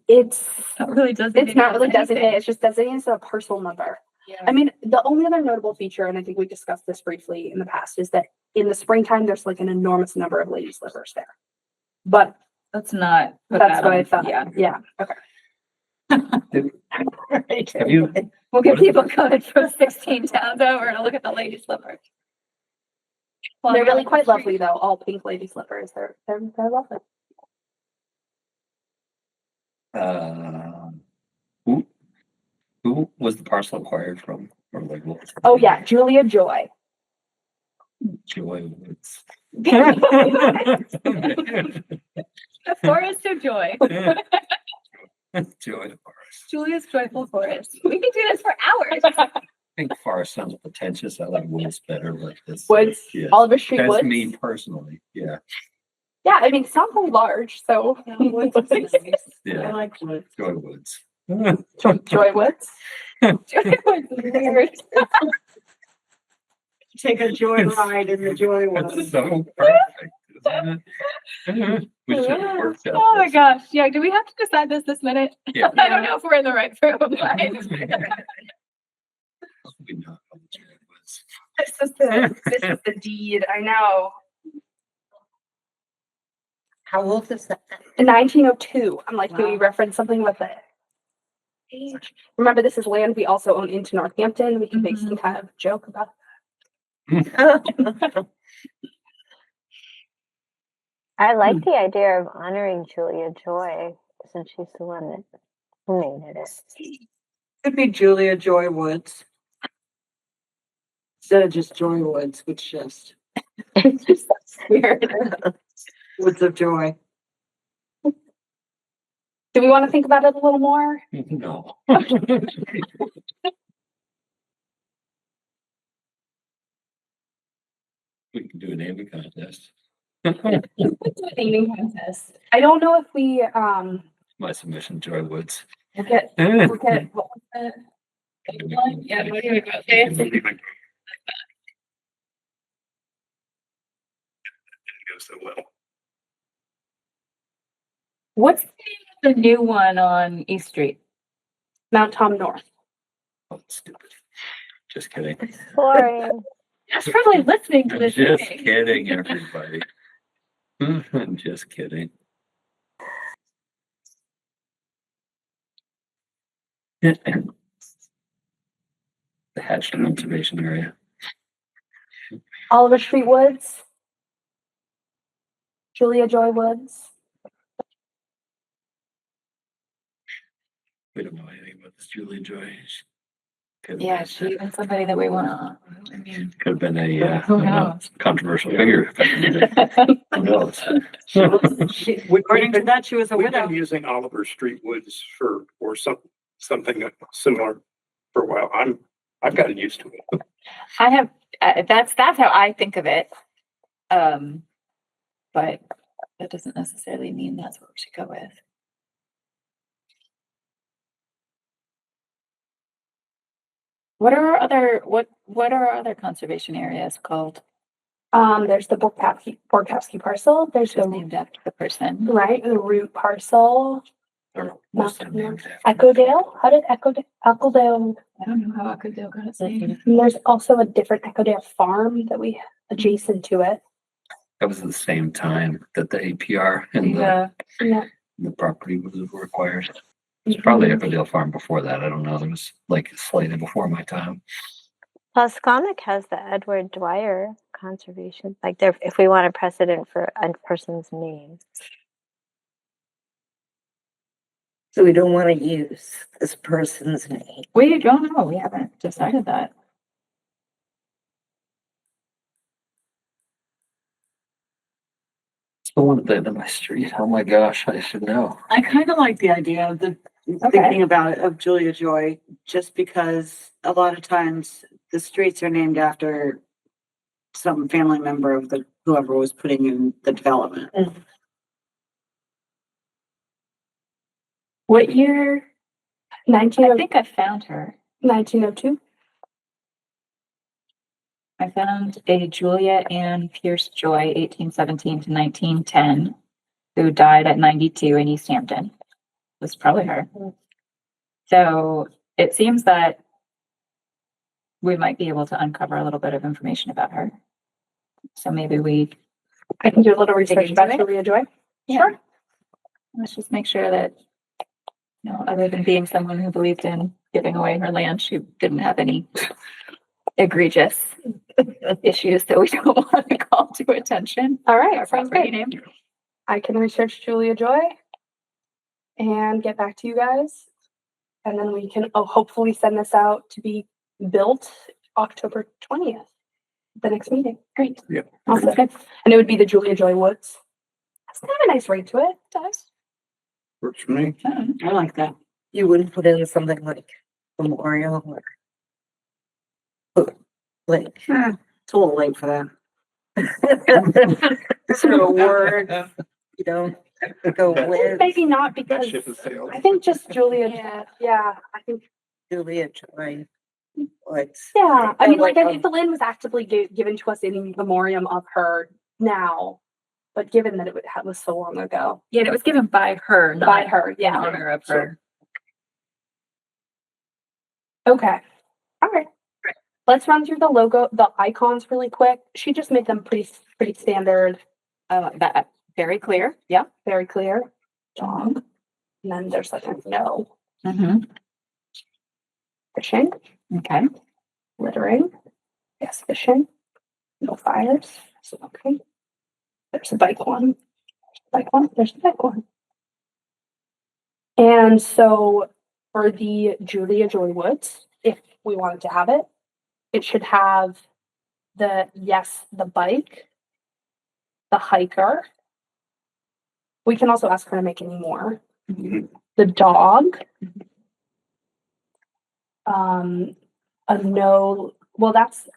It's Not really it's not really designated. It's just designated as a parcel number. I mean, the only other notable feature, and I think we discussed this briefly in the past, is that in the springtime, there's like an enormous number of lady slippers there. But Let's not. put that's that what on- I thought. Yeah. Yeah. Okay. Have you, We'll get people coming from 16 towns over to look at the lady slippers. They're really quite lovely, though. All pink lady slippers. They're lovely. who was the parcel acquired from? Or like, what was the Oh name? yeah, Julia Joy. Joy Woods. The Forest of Joy. Joy Forest. Julia's Joyful Forest. We can do this for hours. I think forest sounds pretentious. I like woods better, but this. Woods. Yes. Oliver Street That's Woods. me personally, yeah. Yeah, I mean, it's not very large, so. Yeah, like woods. Joy Woods. Joy Woods. Joy was weird. Take a joy ride in the Joy It's Woods. so perfect, isn't it? We should have worked out. Oh my this. gosh. Yeah. Do we have to decide this minute? Yeah. I don't know if we're in the right room. Probably not on the Joy Woods. This is the deed. I know. How old is that? In 1902. I'm like, do we Wow. reference something with the age? Remember, this is land we also own into Northampton. We can make some kind of joke about I like the idea of honoring Julia Joy, since she's the one that who named it. Could be Julia Joy Woods. Instead of just Joy Woods, which just weird. Woods of Joy. Do we want to think about it a little more? No. We can do a naming contest. Naming contest. I don't know if we My submission, Joy Woods. look at what was the One? Yeah. What do we go? Okay. So well. What's the new one on East Street? Mount Tom North. Oh, stupid. Just kidding. Boring. That's probably listening to I'm this. just meeting. kidding, everybody. I'm just kidding. The Hatch Conservation Area. Oliver Street Woods. Julia Joy Woods. We don't know anything about this Julie Joy. Could Yeah, she even somebody that we want to. I mean, have been a who knows? controversial figure. Who knows? According to that, she was a We've widow. been using Oliver Street Woods or something similar for a while. I've gotten used to it. I have. That's how I think of it. But that doesn't necessarily mean that's what we should go with. What are our other what are our other conservation areas called? There's the Borkowski parcel. There's Just the named after the person. right, the root parcel. Most of them named after- Echodale? How did Echodale? I don't know how Echodale got its name. And there's also a different Echodale farm that we adjacent to it. That was the same time that the APR and Yeah. Yeah. the property was required. It's probably Echodale Farm before that. I don't know. There was like slightly before my time. Pascomic has the Edward Dwyer conservation. Like, there, if we want a precedent for a person's name. So we don't want to use this person's name. We don't know. We haven't decided that. It's the one at the end of my street. Oh my gosh, I should know. I kind of like the idea of the thinking about it, of Julia Joy, just because a lot of times the streets are named after some family member of the, whoever was putting in the development. What year? I 1902. think I found her. 1902. I found a Julia Ann Pierce Joy, 1817 to 1910, who died at 92 in Easthampton. Was probably her. So it seems that we might be able to uncover a little bit of information about her. So maybe I can do a little research about into it. Julia Joy. Yeah. Sure. Let's just make sure that, other than being someone who believed in giving away her land, she didn't have any egregious issues that we don't want to call to attention. All right, Our sounds property great. name. I can research Julia Joy and get back to you guys. And then we can hopefully send this out to be built October 20th, the next meeting. Great. Yeah. Awesome. Good. And it would be the Julia Joy Woods. That's kind of a nice ring to it. It does. Works for me. I like that. You wouldn't put in something like memorial or like, it's a little late for that. So a word, you know, go with Maybe not That because ship has sailed. I think just Julia. Yeah, I think. Julia Joy. What's Yeah, I mean, like, like, if the land was actively given to us in memoriam of her now, but given that it was so long ago, Yeah, and it was given by her, not by her, in yeah. honor of her. Okay, all right. Let's run through the logo, the icons really quick. She just made them pretty standard, That very clear. Yeah. very clear. Dog, and then there's like a no Mm-hmm. fishing, Okay. littering, yes, fishing, no fires. So okay, there's a bike one. There's the bike one. And so for the Julia Joy Woods, if we wanted to have it, it should have the bike, the hiker. We can also ask her to make any more. The dog. A no, well, that's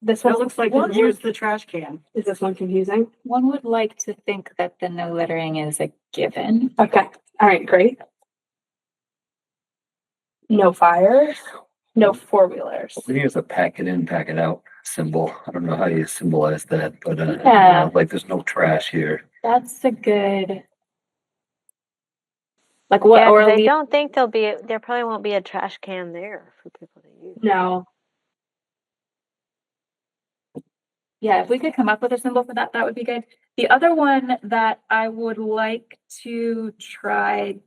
this one. It looks like One here's the trash can. Is this one confusing? One would like to think that the no littering is a given. Okay, all right, great. No fires, no four-wheelers. We use a pack it in, pack it out symbol. I don't know how you symbolize that, but Yeah. like there's no trash here. That's a good. Like what? Yeah, 'cause Or I leave- don't think there probably won't be a trash can there for people to use. No, Yeah, if we could come up with a symbol for that, that would be good. The other one that I would like to try,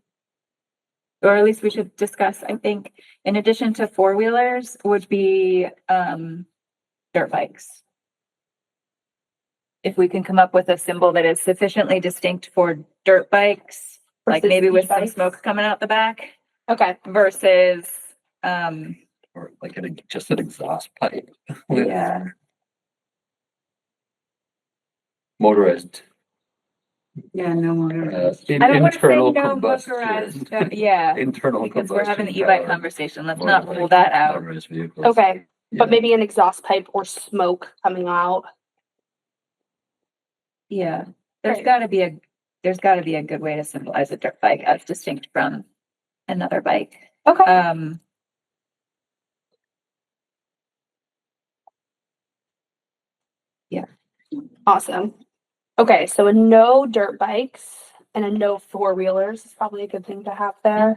or at least we should discuss, I think, in addition to four-wheelers, would be dirt bikes. If we can come up with a symbol that is sufficiently distinct for dirt bikes, like Versus maybe with some e-bikes. smoke coming out the back okay, versus, Or like just an exhaust pipe. with yeah. Motorized, Yeah, no more. I don't want to say internal no combustion. motorized, yeah, Internal because combustion. we're having the e-bike powered conversation. Let's not motorized- rule that out. motorized vehicles. okay, but Yeah. maybe an exhaust pipe or smoke coming out. Yeah, there's Right. gotta be a good way to symbolize a dirt bike as distinct from another bike. Okay, Yeah. awesome. Okay, so a no dirt bikes and a no four-wheelers is probably a good thing to have there.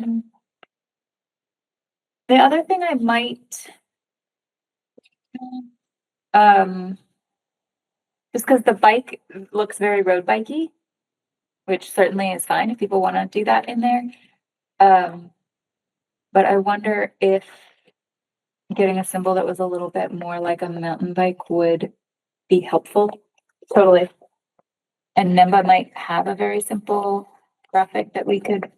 The other thing I might, just because the bike looks very road bikey, which certainly is fine if people want to do that in there. But I wonder if getting a symbol that was a little bit more like a mountain bike would be helpful. Totally. And NEMBA might have a very simple graphic that we could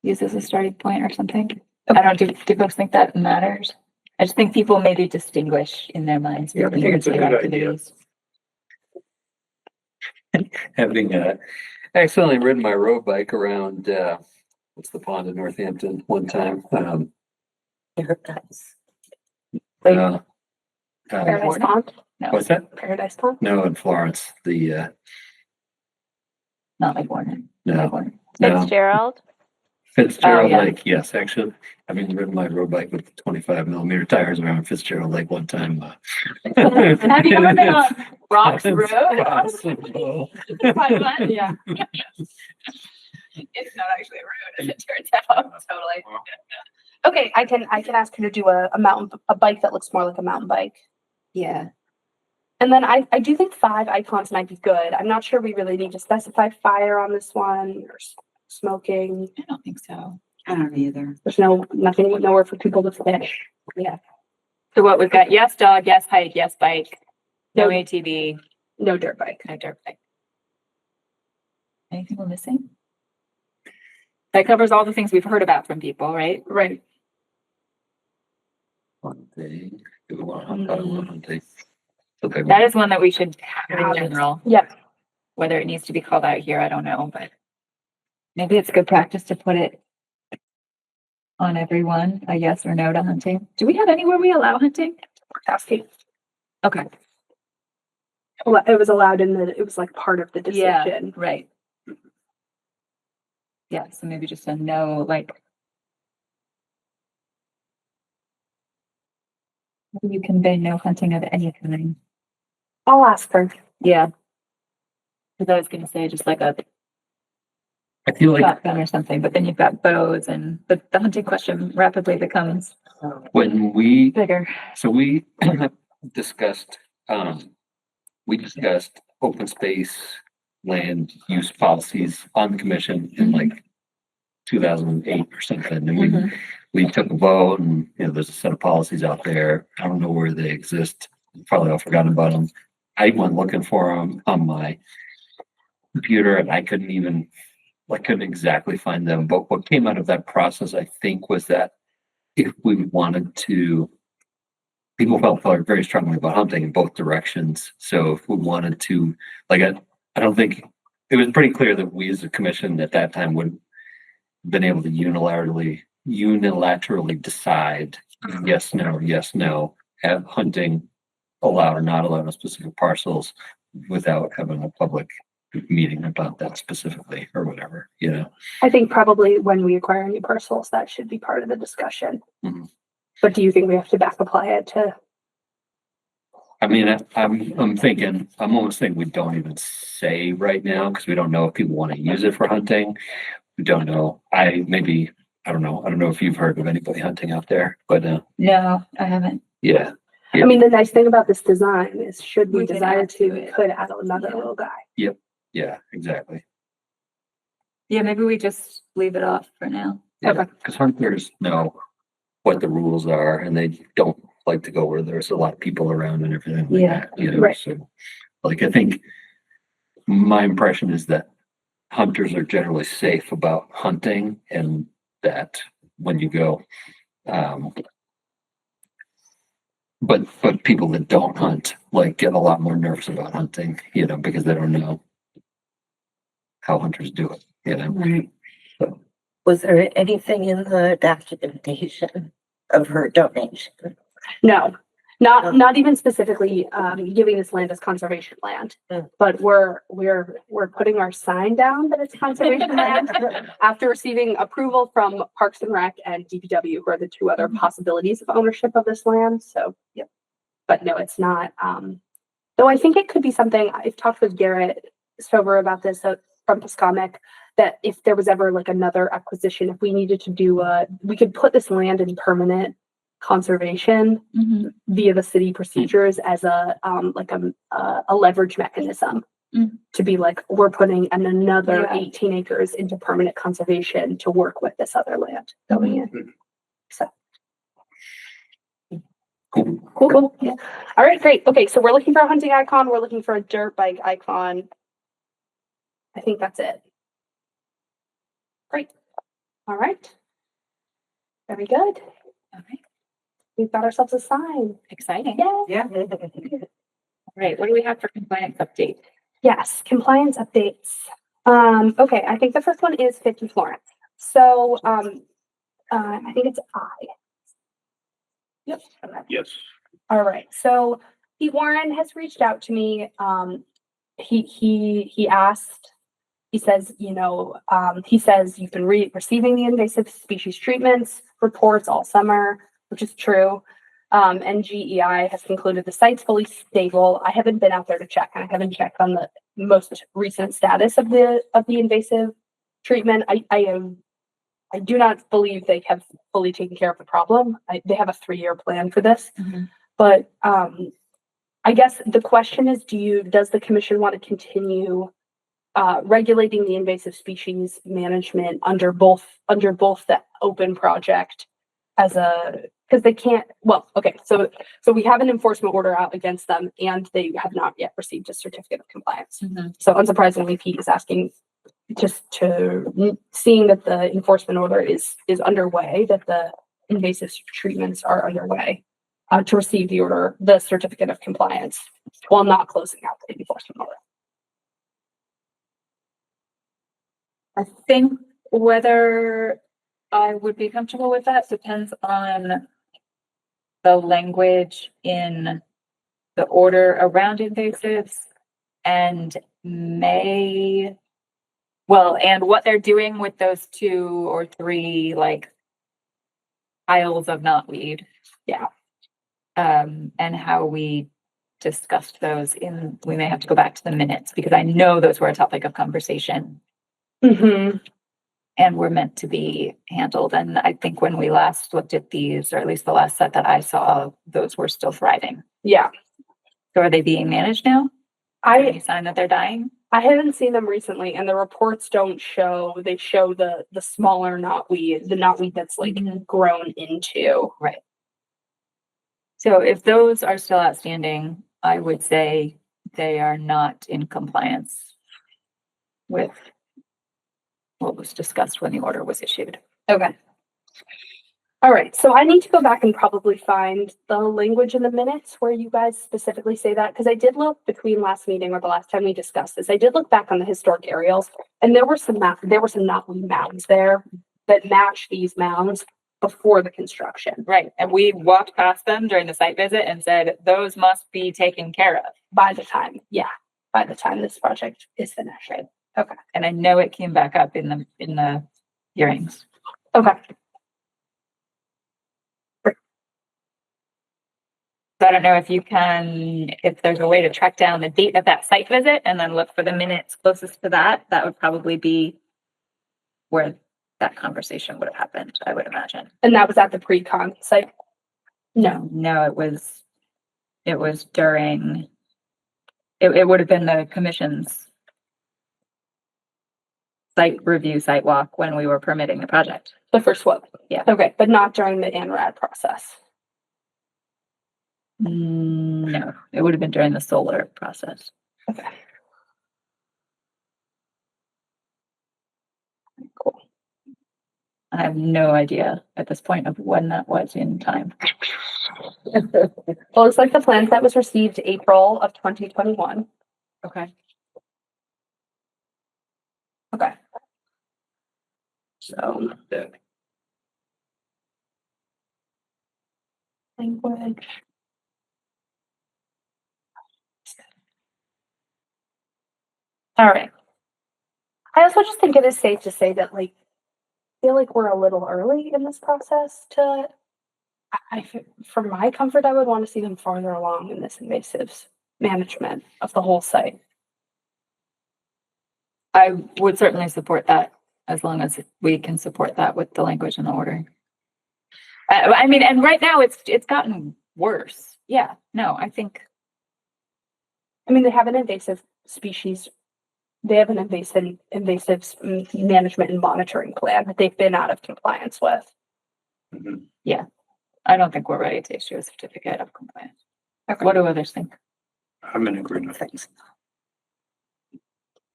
use as a starting point or something. I don't, do folks think that matters? I just think people maybe distinguish in their minds. Yeah, I think it's a between good idea. activities. Having accidentally ridden my road bike around what's the pond in Northampton one time? Paradise. Paradise Pond? What's that? Paradise Pond? No, in Florence, Not like Warren. no, Fitzgerald. Fitzgerald Oh, yeah. Lake, yes, actually. I've been ridden my road bike with 25mm tires around Fitzgerald Lake one time. Have you ever been on Rocks Road? Possible. Yeah. It's not actually a road, as it turns out, totally. Okay, I can ask her to do a bike that looks more like a mountain bike. Yeah. And then I do think 5 icons might be good. I'm not sure we really need to specify fire on this one or smoking. I don't think so. I don't either. There's nothing, nowhere for people to fish. Yeah. So what we've got, yes dog, yes hike, yes bike, no No. ATV, No dirt bike. no dirt bike. Anything we're missing? That covers all the things we've heard about from people, right? Right. Hunting. Do we want to talk about hunting? Okay. That is one that we should have in general. Yep. Whether it needs to be called out here, I don't know, but maybe it's good practice to put it on everyone, a yes or no to hunting. Do we have anywhere we allow hunting? Asking. Okay. Well, it was allowed it was like part of the Yeah, decision. right. Yeah, so maybe just a no, like. You convey no hunting of any kind. I'll ask her. Yeah. Cause I was gonna say just like a I feel like shotgun or something, but then you've got bows and the hunting question rapidly becomes when we, bigger. so we discussed, we discussed open space land use policies on the commission in like 2008 or something. And we took a vote and, there's a set of policies out there. I don't know where they exist. Probably all forgotten about them. I went looking for them on my computer and I couldn't exactly find them. But what came out of that process, I think, was that if we wanted to, people felt very strongly about hunting in both directions. So if we wanted to, like, I don't think it was pretty clear that we as a commission at that time would have been able to unilaterally decide yes, no, have hunting allowed or not allowed on specific parcels without having a public meeting about that specifically or whatever, I think probably when we acquire new parcels, that should be part of the discussion. Mhm. But do you think we have to back apply it to? I mean, I'm almost thinking we don't even say right now because we don't know if people want to use it for hunting. We don't know. I don't know. I don't know if you've heard of anybody hunting out there, but No, I haven't. yeah. I mean, the nice thing about this design is should we We can desire add to, to we it. could add another little guy. Yeah, exactly. Yeah, maybe we just leave it off for now. Yeah, because hunters know what the rules are and they don't like to go where there's a lot of people around and everything like Yeah, that, right. So, like, I think my impression is that hunters are generally safe about hunting and that when you go, but people that don't hunt, like, get a lot more nervous about hunting, because they don't know how hunters do it, Right. So, Was there anything in the documentation of her donation? No, not even specifically giving this land as conservation land, but we're putting our sign down that it's conservation land after receiving approval from Parks and Rec and DPW, who are the two other possibilities of ownership of this land. So, yep. But no, it's not. Though I think it could be something. I've talked with Garrett Stover about this from Piscomic, that if there was ever like another acquisition, if we needed to do we could put this land in permanent conservation via the city procedures as a leverage mechanism to be like, we're putting another 18 acres into permanent conservation to work with this other land going in. So. Cool. Yeah. All right, great. Okay, so we're looking for a hunting icon. We're looking for a dirt bike icon. I think that's it. Great. All right. Very good. All right. We've got ourselves a sign. Exciting. Yay. Yeah. All right. What do we have for compliance update? Yes, compliance updates. Okay, I think the first one is 50 Florence. So, I think it's I. Yep. Okay. Yes. All right. So Pete Warren has reached out to me. He asked, he says, he says you've been receiving the invasive species treatments reports all summer, which is true. And GEI has concluded the site's fully stable. I haven't been out there to check. I haven't checked on the most recent status of the invasive treatment. I do not believe they have fully taken care of the problem. They have a 3-year plan for this, but I guess the question is, does the commission want to continue regulating the invasive species management under both the open project because they can't, so we have an enforcement order out against them and they have not yet received a certificate of compliance. So unsurprisingly, Pete is asking seeing that the enforcement order is underway, that the invasive treatments are underway, to receive the certificate of compliance while not closing out the enforcement order. I think whether I would be comfortable with that depends on the language in the order around invasives and and what they're doing with those 2 or 3 like piles of knotweed. Yeah. And how we discussed those we may have to go back to the minutes because I know those were a topic of conversation. And were meant to be handled. And I think when we last looked at these, or at least the last set that I saw, those were still thriving. Yeah. So are they being managed now? Any sign that they're dying? I haven't seen them recently, and the reports don't show. They show the smaller knotweed, the knotweed that's like grown into. Right. So if those are still outstanding, I would say they are not in compliance with what was discussed when the order was issued. Okay. All right. So I need to go back and probably find the language in the minutes where you guys specifically say that, because I did look between last meeting or the last time we discussed this. I did look back on the historic aerials, and there were some knotweed mounds there that match these mounds before the construction. Right. And we walked past them during the site visit and said, those must be taken care of by the time this project is finished. Right. Okay. And I know it came back up in the hearings. Okay. So I don't know if there's a way to track down the date of that site visit and then look for the minutes closest to that. That would probably be where that conversation would have happened, I would imagine. And that was at the pre-con site? No, it was during, it would have been the commission's site review, site walk when we were permitting the project. The first one? Yeah. Okay, but not during the ANRAD process? No, it would have been during the solar process. Okay. Cool. I have no idea at this point of when that was in time. Well, it looks like the plan set was received April of 2021. Okay. Okay. So language. All right. I also just think it is safe to say that, like, I feel like we're a little early in this process for my comfort, I would want to see them farther along in this invasives management of the whole site. I would certainly support that as long as we can support that with the language in the order. I mean, and right now it's gotten worse. Yeah, no, I think. I mean, they have an invasive species. They have an invasive management and monitoring plan that they've been out of compliance with. Yeah, I don't think we're ready to issue a certificate of compliance. Okay. What do others think? I'm in agreement. Thanks.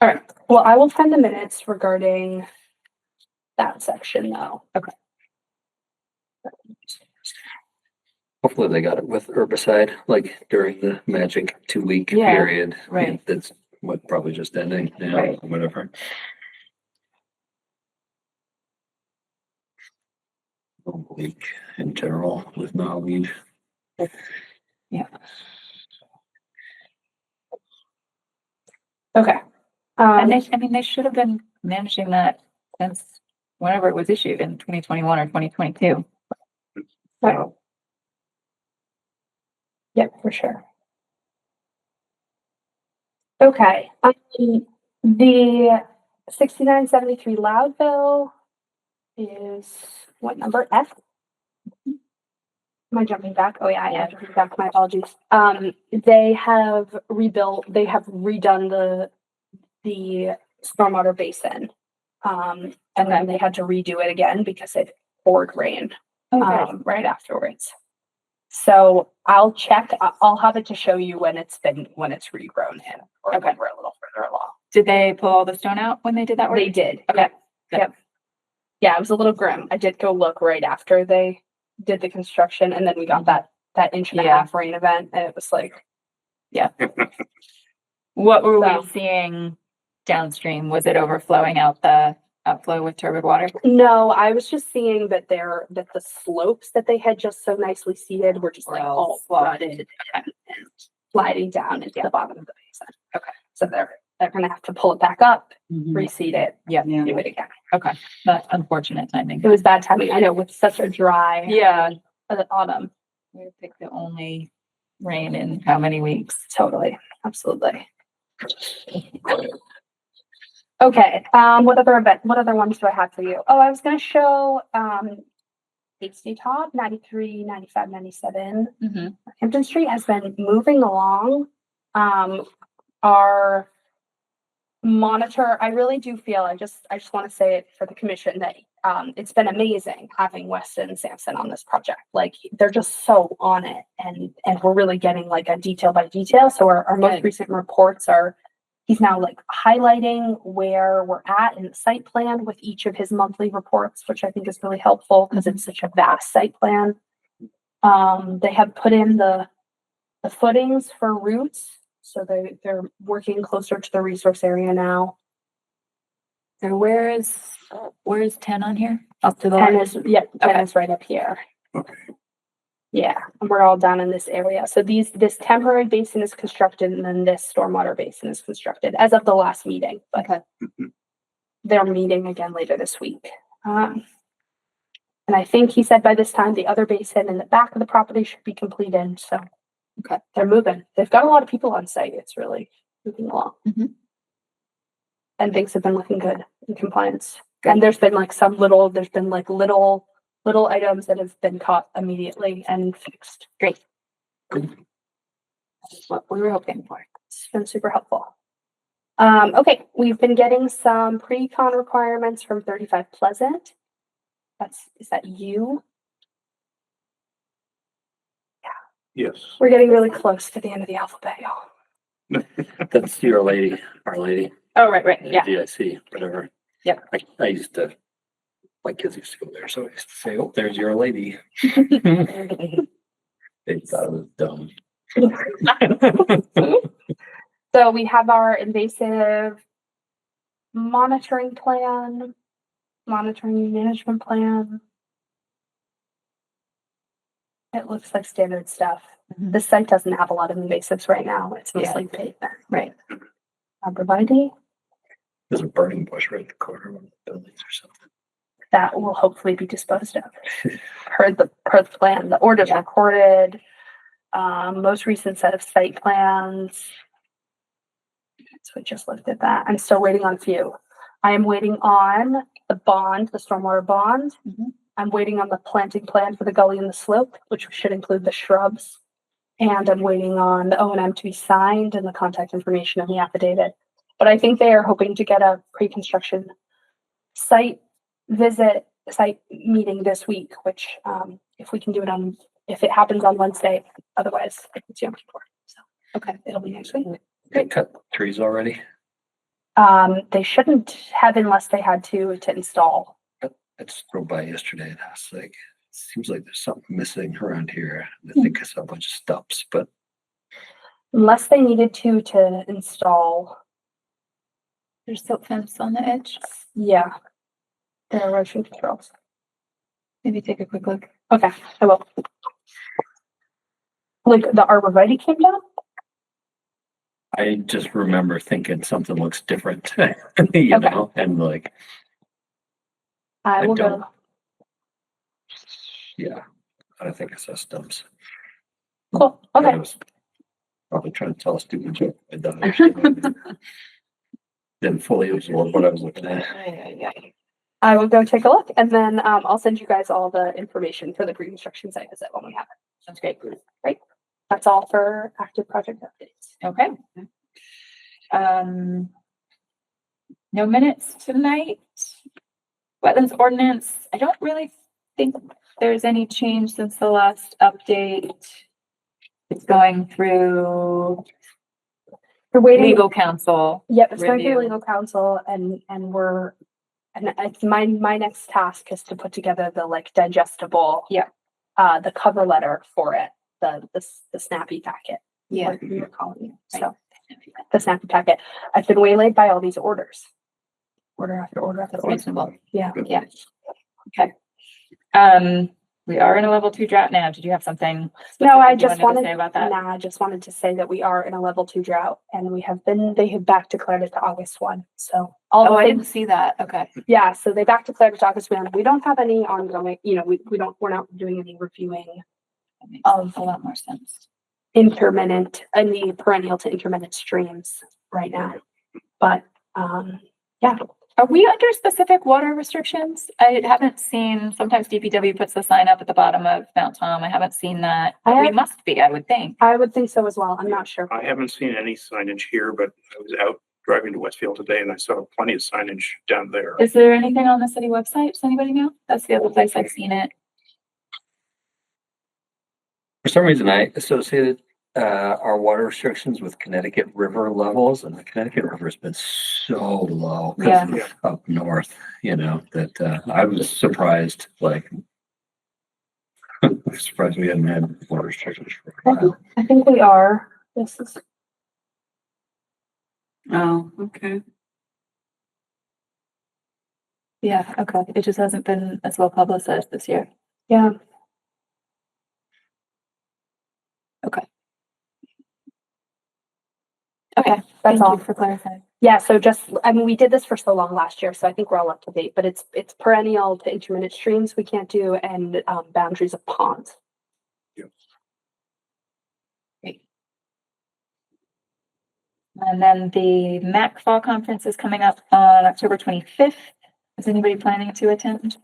All right. Well, I will find the minutes regarding that section now. Okay. Hopefully they got it with herbicide, like during the magic 2-week Yeah, period. right. That's what probably just ending now, Right. whatever. Leak in general with knotweed. Okay. And they should have been managing that since whenever it was issued in 2021 or 2022. So. Yep, for sure. Okay, the 6973 Loudville is what number? F? Am I jumping back? Oh yeah, I am jumping back. My apologies. They have redone the stormwater basin. And then they had to redo it again because it poured rain, right afterwards. So I'll check, I'll have it to show you when it's regrown in, or when we're a little further along. Did they pull all the stone out when they did that work? They did. Okay. Yep. Yeah, it was a little grim. I did go look right after they did the construction, and then we got that inch and a half rain event, and it was like, yeah. What were So- we seeing downstream? Was it overflowing out the outflow with turbid water? no, I was just seeing that the slopes that they had just so nicely seeded were just like all flooded and sliding down into the bottom of the basin. Okay. So they're gonna have to pull it back up, reseed it, Yeah. do it again. Okay. That's unfortunate timing. It was bad timing, I know, with such a dry Yeah. autumn. We picked the only rain in how many weeks? Totally, absolutely. Okay, what other ones do I have for you? Oh, I was gonna show, HD Top 93, 95, 97. Mm-hmm. Hampton Street has been moving along. Our monitor, I really do feel, I just want to say it for the commission that, it's been amazing having Weston and Sampson on this project. Like, they're just so on it, and we're really getting like a detail by detail. So our most recent reports are, he's now like highlighting where we're at in the site plan with each of his monthly reports, which I think is really helpful because it's such a vast site plan. They have put in the footings for roots, so they're working closer to the resource area now. So where is 10 on here? Up to the 10 line? is, yeah, 10 is right up here. Okay. Yeah, and we're all down in this area. So this temporary basin is constructed, and then this stormwater basin is constructed as of the last meeting, but they're meeting again later this week. And I think he said by this time, the other basin in the back of the property should be completed, so. Okay. They're moving. They've got a lot of people on site. It's really moving along. Mhm. And things have been looking good in compliance. And there's been like little items that have been caught immediately and fixed. Great. That's what we were hoping for. It's been super helpful. Okay, we've been getting some pre-con requirements from 35 Pleasant. Is that you? Yes. We're getting really close to the end of the alphabet, y'all. That's your lady, our lady. Oh, right, yeah. DIC, whatever. Yep. I used to, my kids used to go there, so I used to say, oh, there's your lady. They thought it was dumb. So we have our invasive monitoring plan, monitoring management plan. It looks like standard stuff. The site doesn't have a lot of invasives right now. It's mostly pavement. Right. Arborvitae, There's a burning bush right in the corner of the buildings or something. that will hopefully be disposed of. Per the plan, the orders recorded, most recent set of site plans. So I just looked at that. I'm still waiting on a few. I am waiting on the bond, the stormwater bond. I'm waiting on the planting plan for the gully and the slope, which should include the shrubs. And I'm waiting on the O&M to be signed and the contact information in the affidavit. But I think they are hoping to get a pre-construction site meeting this week, which, if we can do it if it happens on Wednesday, otherwise it's Yom Kippur. So, okay, it'll be next week. They cut trees already. They shouldn't have unless they had to install. I just drove by yesterday and I was like, seems like there's something missing around here. I think I saw a bunch of stumps, but Unless they needed to install. There's silk fence on the edge. Yeah. The erosion controls. Maybe take a quick look. Okay, I will. Like the arborvitae came down? I just remember thinking something looks different, Okay. know, and like, I will don't- go. yeah, I think it's systems. Cool, I okay. was probably trying to tell a stupid joke. I don't actually didn't fully absorb what I was looking at. I will go take a look and then I'll send you guys all the information for the pre-construction site visit when we have it. Sounds great. Great. That's all for active project updates. Okay. No minutes tonight. Wetlands ordinance, I don't really think there's any change since the last update. It's going through We're waiting. legal counsel. Yep, it's going through review. legal counsel and it's my next task is to put together the like digestible. Yeah. The cover letter for it, the snappy packet. Yeah. Like we were calling it. So the snappy packet. I've been waylaid by all these orders. Order after order after That's order. reasonable. Yeah. Yeah. Okay. We are in a level 2 drought now. Did you have something? No, I specific you just to wanted, say about that. I just wanted to say that we are in a level 2 drought and they have back declared it to August 1. So all Oh, the I things, didn't see that. Okay. yeah, so they back declared it to August 1. We don't have any ongoing, we're not doing any reviewing That makes a lot more sense. any perennial to intermittent streams right now. But, yeah, Are we under specific water restrictions? I haven't seen, sometimes DPW puts the sign up at the bottom of Mount Tom. I haven't seen that. We must be, I would think. I would think so as well. I'm not sure. I haven't seen any signage here, but I was out driving to Westfield today and I saw plenty of signage down there. Is there anything on the city website? Does anybody know? That's the other place I've seen it. For some reason, I associated our water restrictions with Connecticut River levels, and the Connecticut River has been so low because Yeah. up north, that I was surprised. Like, I'm surprised we hadn't had water restrictions for a while. I think we are. This is, Oh, okay. Yeah, okay. It just hasn't been as well publicized this year. yeah. Okay. Okay, Thank that's all. you for clarifying. Yeah, so we did this for so long last year, so I think we're all up to date, but it's perennial to intermittent streams we can't do and boundaries of ponds. Great. And then the MAC Fall Conference is coming up on October 25th. Is anybody planning to attend?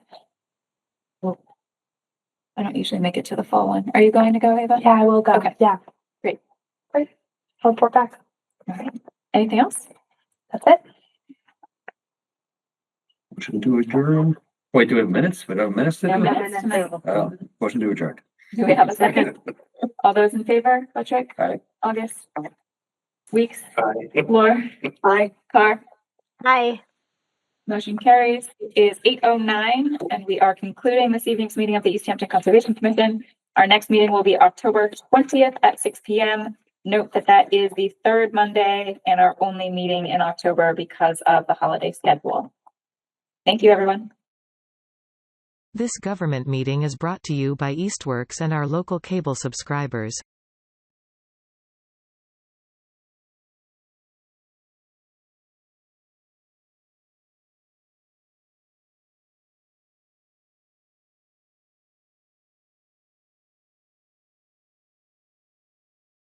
I don't usually make it to the fall one. Are you going to go, Ava? Yeah, I will go. Okay. Yeah. Great. Great. I'll report back. All right. Anything else? That's it. Motion to adjourn. Wait, do we have minutes? We don't have minutes to No do? minutes tonight. Oh, motion to adjourn. Do we have a second? All those in favor, Patrick? Aye. August? Weeks? Aye. Laura? Aye. Carr? Hi. Motion carries. It is 8:09 and we are concluding this evening's meeting of the Easthampton Conservation Commission. Our next meeting will be October 20th at 6 p.m. Note that that is the third Monday and our only meeting in October because of the holiday schedule. Thank you, everyone. This government meeting is brought to you by Eastworks and our local cable subscribers.